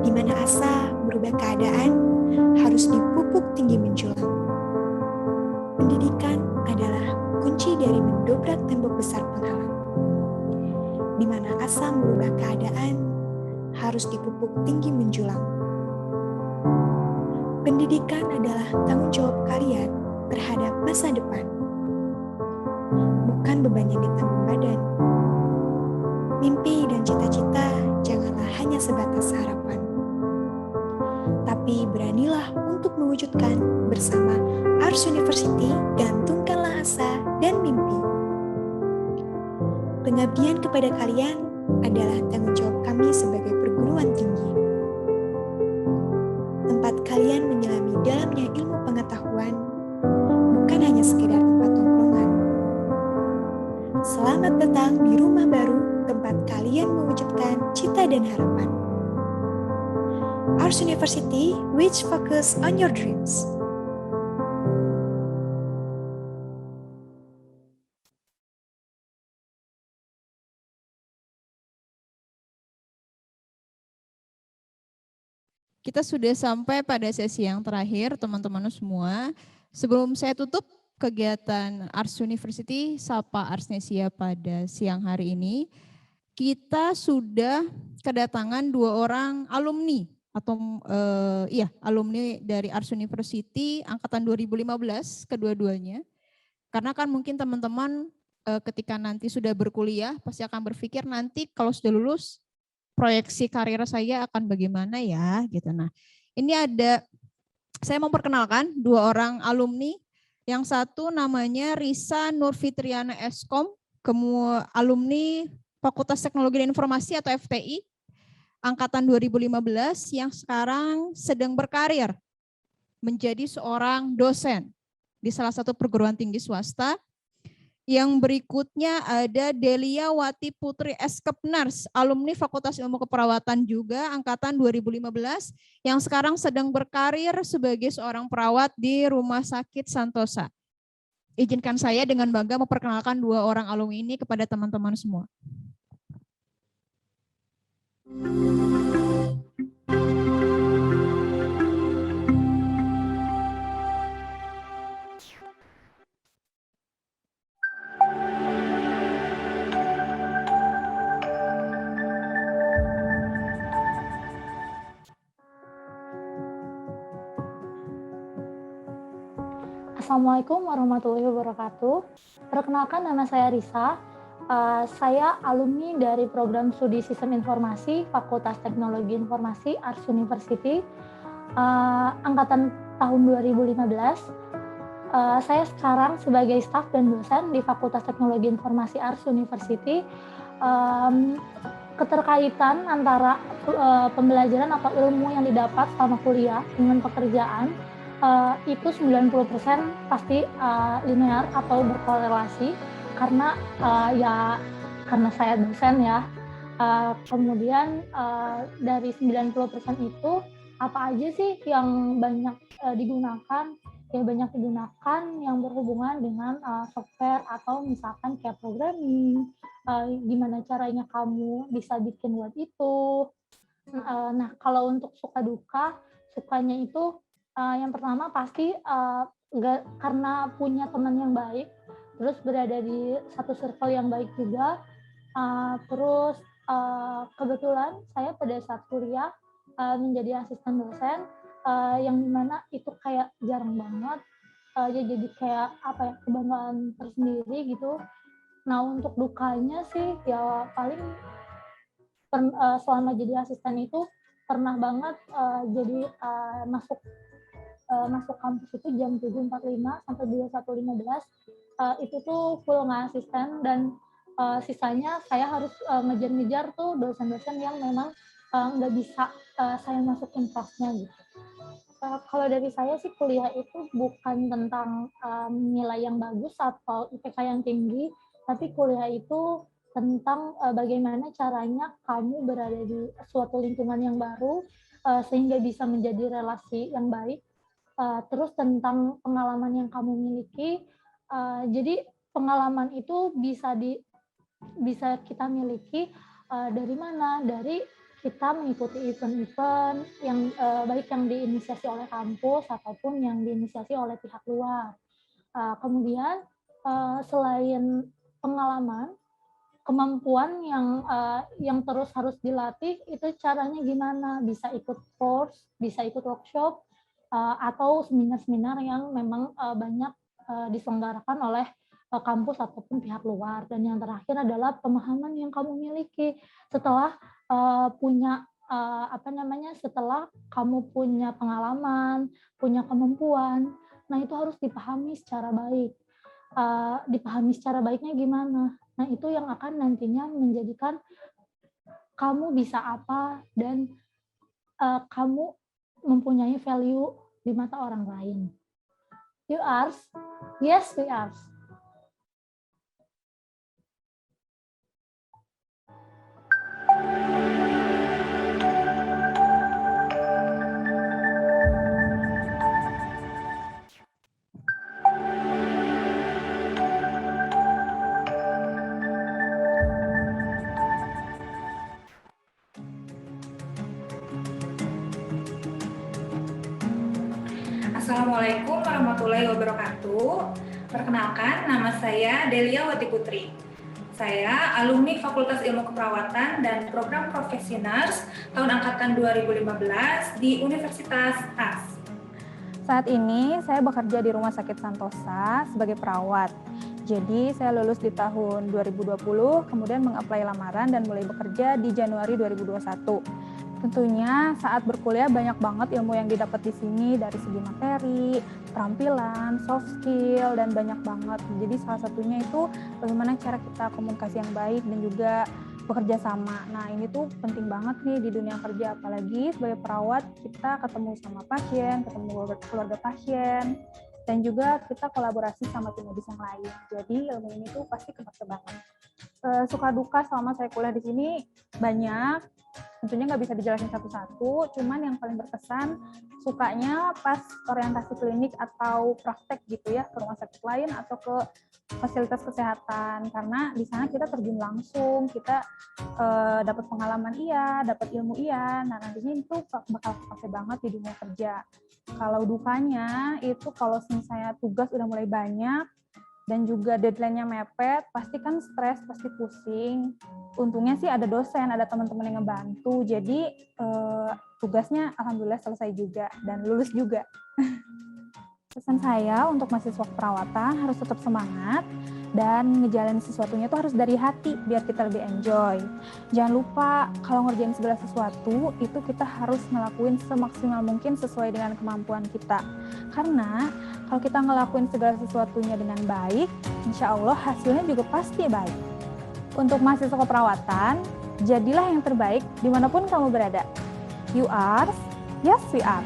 Di mana asa merubah keadaan harus dipupuk tinggi menjulang. Pendidikan adalah kunci dari mendobrak tembok besar penghalang. Di mana asa merubah keadaan harus dipupuk tinggi menjulang. Pendidikan adalah tanggung jawab kalian terhadap masa depan. Bukan beban yang ditanggung badan. Mimpi dan cita-cita janganlah hanya sebatas harapan. Tapi beranilah untuk mewujudkan bersama Ars University, gantungkanlah asa dan mimpi. Pengabdian kepada kalian adalah tanggung jawab kami sebagai perguruan tinggi. Tempat kalian menyelami dalamnya ilmu pengetahuan, bukan hanya sekedar tempat tongkrongan. Selamat datang di rumah baru, tempat kalian mewujudkan cita dan harapan. Ars University, which focus on your dreams. Kita sudah sampai pada sesi yang terakhir, teman-teman semua. Sebelum saya tutup kegiatan Ars University Sapa Arsnesia pada siang hari ini, kita sudah kedatangan 2 orang alumni atau alumni dari Ars University angkatan 2015 kedua-duanya. Karena kan mungkin teman-teman ketika nanti sudah berkuliah pasti akan berpikir nanti kalau sudah lulus proyeksi karir saya akan bagaimana ya gitu. Nah, ini saya memperkenalkan 2 orang alumni. Yang satu namanya Risa Nurfitriana Eskom, alumni Fakultas Teknologi dan Informasi atau FTI angkatan 2015 yang sekarang sedang berkarir menjadi seorang dosen di salah satu perguruan tinggi swasta. Yang berikutnya ada Delia Wati Putri Eskepnars, alumni Fakultas Ilmu Keperawatan juga angkatan 2015 yang sekarang sedang berkarir sebagai seorang perawat di Rumah Sakit Santosa. Izinkan saya dengan bangga memperkenalkan 2 orang alumni ini kepada teman-teman semua. Assalamualaikum warahmatullahi wabarakatuh. Perkenalkan, nama saya Risa. Saya alumni dari program studi Sistem Informasi Fakultas Teknologi Informasi Ars University angkatan tahun 2015. Saya sekarang sebagai staf dan dosen di Fakultas Teknologi Informasi Ars University. Keterkaitan antara pembelajaran atau ilmu yang didapat selama kuliah dengan pekerjaan itu 90% pasti linear atau berkorelasi karena karena saya dosen ya. Kemudian dari 90% itu apa aja sih yang banyak digunakan? Ya banyak digunakan yang berhubungan dengan software atau misalkan kayak programming, gimana caranya kamu bisa bikin web itu. Nah, kalau untuk suka duka, sukanya itu yang pertama pasti karena punya teman yang baik, terus berada di satu circle yang baik juga. Terus kebetulan saya pada saat kuliah menjadi asisten dosen, yang dimana itu kayak jarang banget, ya jadi kayak apa ya, kebanggaan tersendiri gitu. Nah untuk dukanya sih ya paling selama jadi asisten itu pernah banget jadi masuk kampus itu jam 7.45 sampai 21.15, itu tuh full ngasisten dan sisanya saya harus ngejar-ngejar tuh dosen-dosen yang memang nggak bisa saya masukin kelasnya gitu. Kalau dari saya sih kuliah itu bukan tentang nilai yang bagus atau IPK yang tinggi, tapi kuliah itu tentang bagaimana caranya kamu berada di suatu lingkungan yang baru sehingga bisa menjadi relasi yang baik. Terus tentang pengalaman yang kamu miliki, jadi pengalaman itu bisa kita miliki dari mana? Dari kita mengikuti event-event yang baik yang diinisiasi oleh kampus ataupun yang diinisiasi oleh pihak luar. Kemudian selain pengalaman, kemampuan yang terus harus dilatih itu caranya gimana? Bisa ikut course, bisa ikut workshop, atau seminar-seminar yang memang banyak diselenggarakan oleh kampus ataupun pihak luar. Dan yang terakhir adalah pemahaman yang kamu miliki setelah setelah kamu punya pengalaman, punya kemampuan. Nah itu harus dipahami secara baik. Dipahami secara baiknya gimana? Nah itu yang akan nantinya menjadikan kamu bisa apa dan kamu mempunyai value di mata orang lain. You are? Yes, we are. Assalamualaikum warahmatullahi wabarakatuh. Perkenalkan, nama saya Delia Wati Putri. Saya alumni Fakultas Ilmu Keperawatan dan Program Profesionals tahun angkatan 2015 di Universitas AS. Saat ini saya bekerja di Rumah Sakit Santosa sebagai perawat. Jadi saya lulus di tahun 2020, kemudian meng-apply lamaran dan mulai bekerja di Januari 2021. Tentunya saat berkuliah banyak banget ilmu yang didapat di sini dari segi materi, keterampilan, soft skill, dan banyak banget. Jadi salah satunya itu bagaimana cara kita komunikasi yang baik dan juga bekerja sama. Nah, ini tuh penting banget nih di dunia kerja, apalagi sebagai perawat kita ketemu sama pasien, ketemu keluarga pasien, dan juga kita kolaborasi sama tim medis yang lain. Jadi ilmu ini tuh pasti kepake banget. Suka duka selama saya kuliah di sini banyak, tentunya nggak bisa dijelasin satu-satu, cuman yang paling berkesan sukanya pas orientasi klinik atau praktek gitu ya, ke rumah sakit lain atau ke fasilitas kesehatan, karena di sana kita terjun langsung, kita dapat pengalaman iya, dapat ilmu iya, nah nantinya itu bakal kepake banget di dunia kerja. Kalau dukanya itu kalau misalnya tugas udah mulai banyak dan juga deadline-nya mepet, pasti kan stres, pasti pusing. Untungnya sih ada dosen, ada teman-teman yang ngebantu, jadi tugasnya alhamdulillah selesai juga dan lulus juga. Pesan saya untuk mahasiswa keperawatan harus tetap semangat dan ngejalanin sesuatunya tuh harus dari hati biar kita lebih enjoy. Jangan lupa kalau ngerjain segala sesuatu itu kita harus ngelakuin semaksimal mungkin sesuai dengan kemampuan kita. Karena kalau kita ngelakuin segala sesuatunya dengan baik, insya Allah hasilnya juga pasti baik. Untuk mahasiswa keperawatan, jadilah yang terbaik dimanapun kamu berada. You are, yes we are.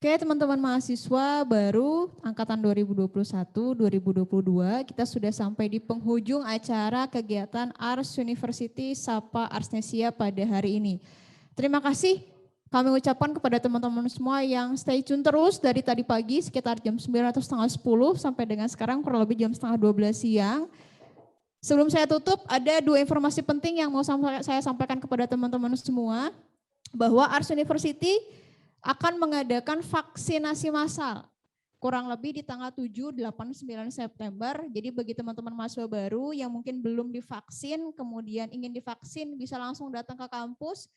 Oke, teman-teman mahasiswa baru angkatan 2021-2022, kita sudah sampai di penghujung acara kegiatan Ars University Sapa Arsnesia pada hari ini. Terima kasih kami ucapkan kepada teman-teman semua yang stay tune terus dari tadi pagi sekitar jam 9 atau setengah 10 sampai dengan sekarang kurang lebih jam setengah 12 siang. Sebelum saya tutup, ada 2 informasi penting yang mau saya sampaikan kepada teman-teman semua, bahwa Ars University akan mengadakan vaksinasi massal kurang lebih di tanggal 7, 8, 9 September. Jadi bagi teman-teman mahasiswa baru yang mungkin belum divaksin, kemudian ingin divaksin, bisa langsung datang ke kampus.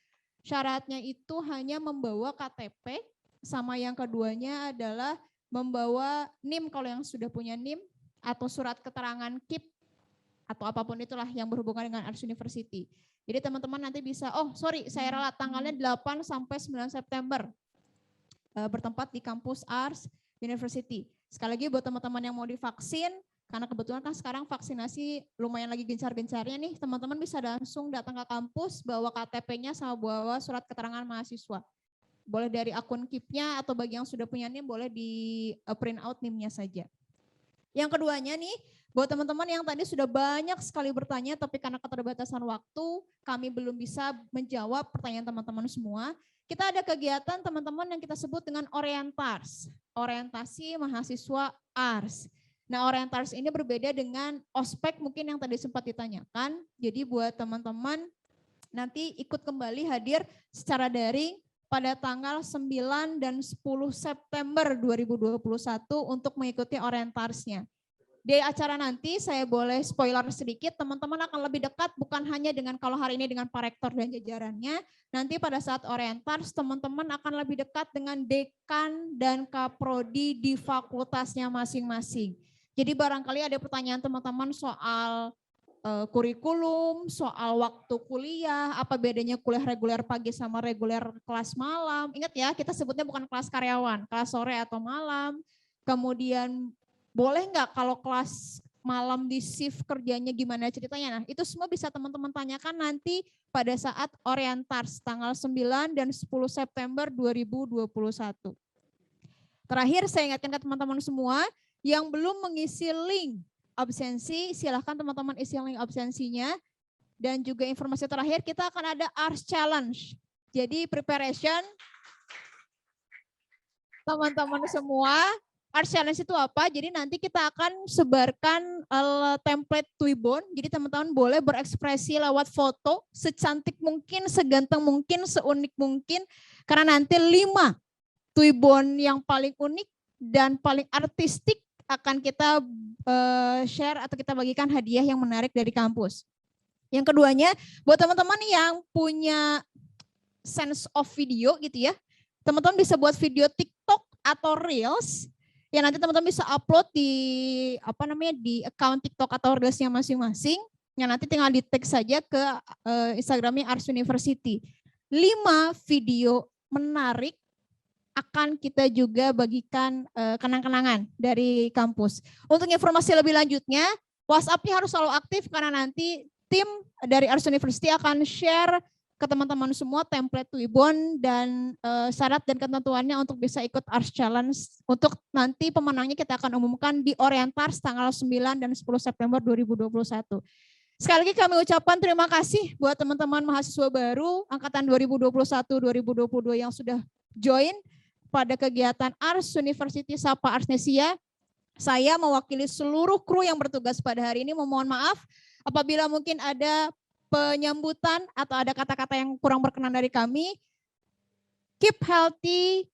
Syaratnya itu hanya membawa KTP, sama yang keduanya adalah membawa NIM kalau yang sudah punya NIM, atau surat keterangan KIP, atau apapun itulah yang berhubungan dengan Ars University. Jadi teman-teman nanti bisa, saya ralat tanggalnya 8 sampai 9 September. Bertempat di kampus Ars University. Sekali lagi buat teman-teman yang mau divaksin, karena kebetulan kan sekarang vaksinasi lumayan lagi gencar-gencarnya nih, teman-teman bisa langsung datang ke kampus, bawa KTP-nya sama bawa surat keterangan mahasiswa. Boleh dari akun KIP-nya atau bagi yang sudah punya NIM boleh di print out NIM-nya saja. Yang keduanya nih, buat teman-teman yang tadi sudah banyak sekali bertanya, tapi karena keterbatasan waktu, kami belum bisa menjawab pertanyaan teman-teman semua. Kita ada kegiatan teman-teman yang kita sebut dengan Orientars, orientasi mahasiswa Ars. Nah, Orientars ini berbeda dengan ospek mungkin yang tadi sempat ditanyakan. Jadi buat teman-teman nanti ikut kembali hadir secara daring pada tanggal 9 dan 10 September 2021 untuk mengikuti Orientarsnya. Di acara nanti saya boleh spoiler sedikit, teman-teman akan lebih dekat bukan hanya dengan kalau hari ini dengan Pak Rektor dan jajarannya, nanti pada saat Orientars teman-teman akan lebih dekat dengan dekan dan kaprodi di fakultasnya masing-masing. Jadi barangkali ada pertanyaan teman-teman soal kurikulum, soal waktu kuliah, apa bedanya kuliah reguler pagi sama reguler kelas malam. Ingat ya, kita sebutnya bukan kelas karyawan, kelas sore atau malam. Kemudian boleh nggak kalau kelas malam di shift kerjanya gimana ceritanya? Nah, itu semua bisa teman-teman tanyakan nanti pada saat Orientars tanggal 9 dan 10 September 2021. Terakhir saya ingatkan ke teman-teman semua yang belum mengisi link absensi, silahkan teman-teman isi link absensinya. Dan juga informasi terakhir, kita akan ada Ars Challenge. Jadi preparation, teman-teman semua, Ars Challenge itu apa? Jadi nanti kita akan sebarkan template Twibbon. Jadi teman-teman boleh berekspresi lewat foto secantik mungkin, seganteng mungkin, seunik mungkin. Karena nanti 5 Twibbon yang paling unik dan paling artistik akan kita share atau kita bagikan hadiah yang menarik dari kampus. Yang keduanya, buat teman-teman yang punya sense of video gitu ya, teman-teman bisa buat video TikTok atau Reels Ya nanti teman-teman bisa upload di di account TikTok atau Reelsnya masing-masing. Ya nanti tinggal di tag saja ke Instagramnya Ars University. 5 video menarik akan kita juga bagikan kenang-kenangan dari kampus. Untuk informasi lebih lanjutnya, WhatsApp-nya harus selalu aktif karena nanti tim dari Ars University akan share ke teman-teman semua template Twibbon dan syarat dan ketentuannya untuk bisa ikut Ars Challenge. Untuk nanti pemenangnya kita akan umumkan di Orientars tanggal 9 dan 10 September 2021. Sekali lagi kami ucapkan terima kasih buat teman-teman mahasiswa baru angkatan 2021-2022 yang sudah join pada kegiatan Ars University Sapa Arsnesia. Saya mewakili seluruh kru yang bertugas pada hari ini memohon maaf apabila mungkin ada penyambutan atau ada kata-kata yang kurang berkenan dari kami. Keep healthy,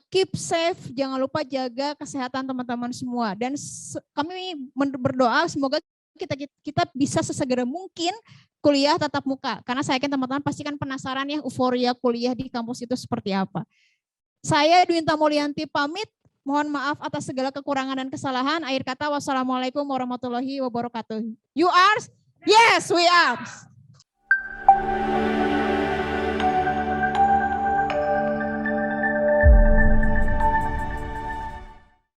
keep safe, jangan lupa jaga kesehatan teman-teman semua. Dan kami berdoa semoga kita bisa sesegera mungkin kuliah tatap muka. Karena saya yakin teman-teman pasti kan penasaran ya euforia kuliah di kampus itu seperti apa. Saya Dwinta Mulyanti pamit. Mohon maaf atas segala kekurangan dan kesalahan. Akhir kata, wassalamualaikum warahmatullahi wabarakatuh. You are? Yes, we are.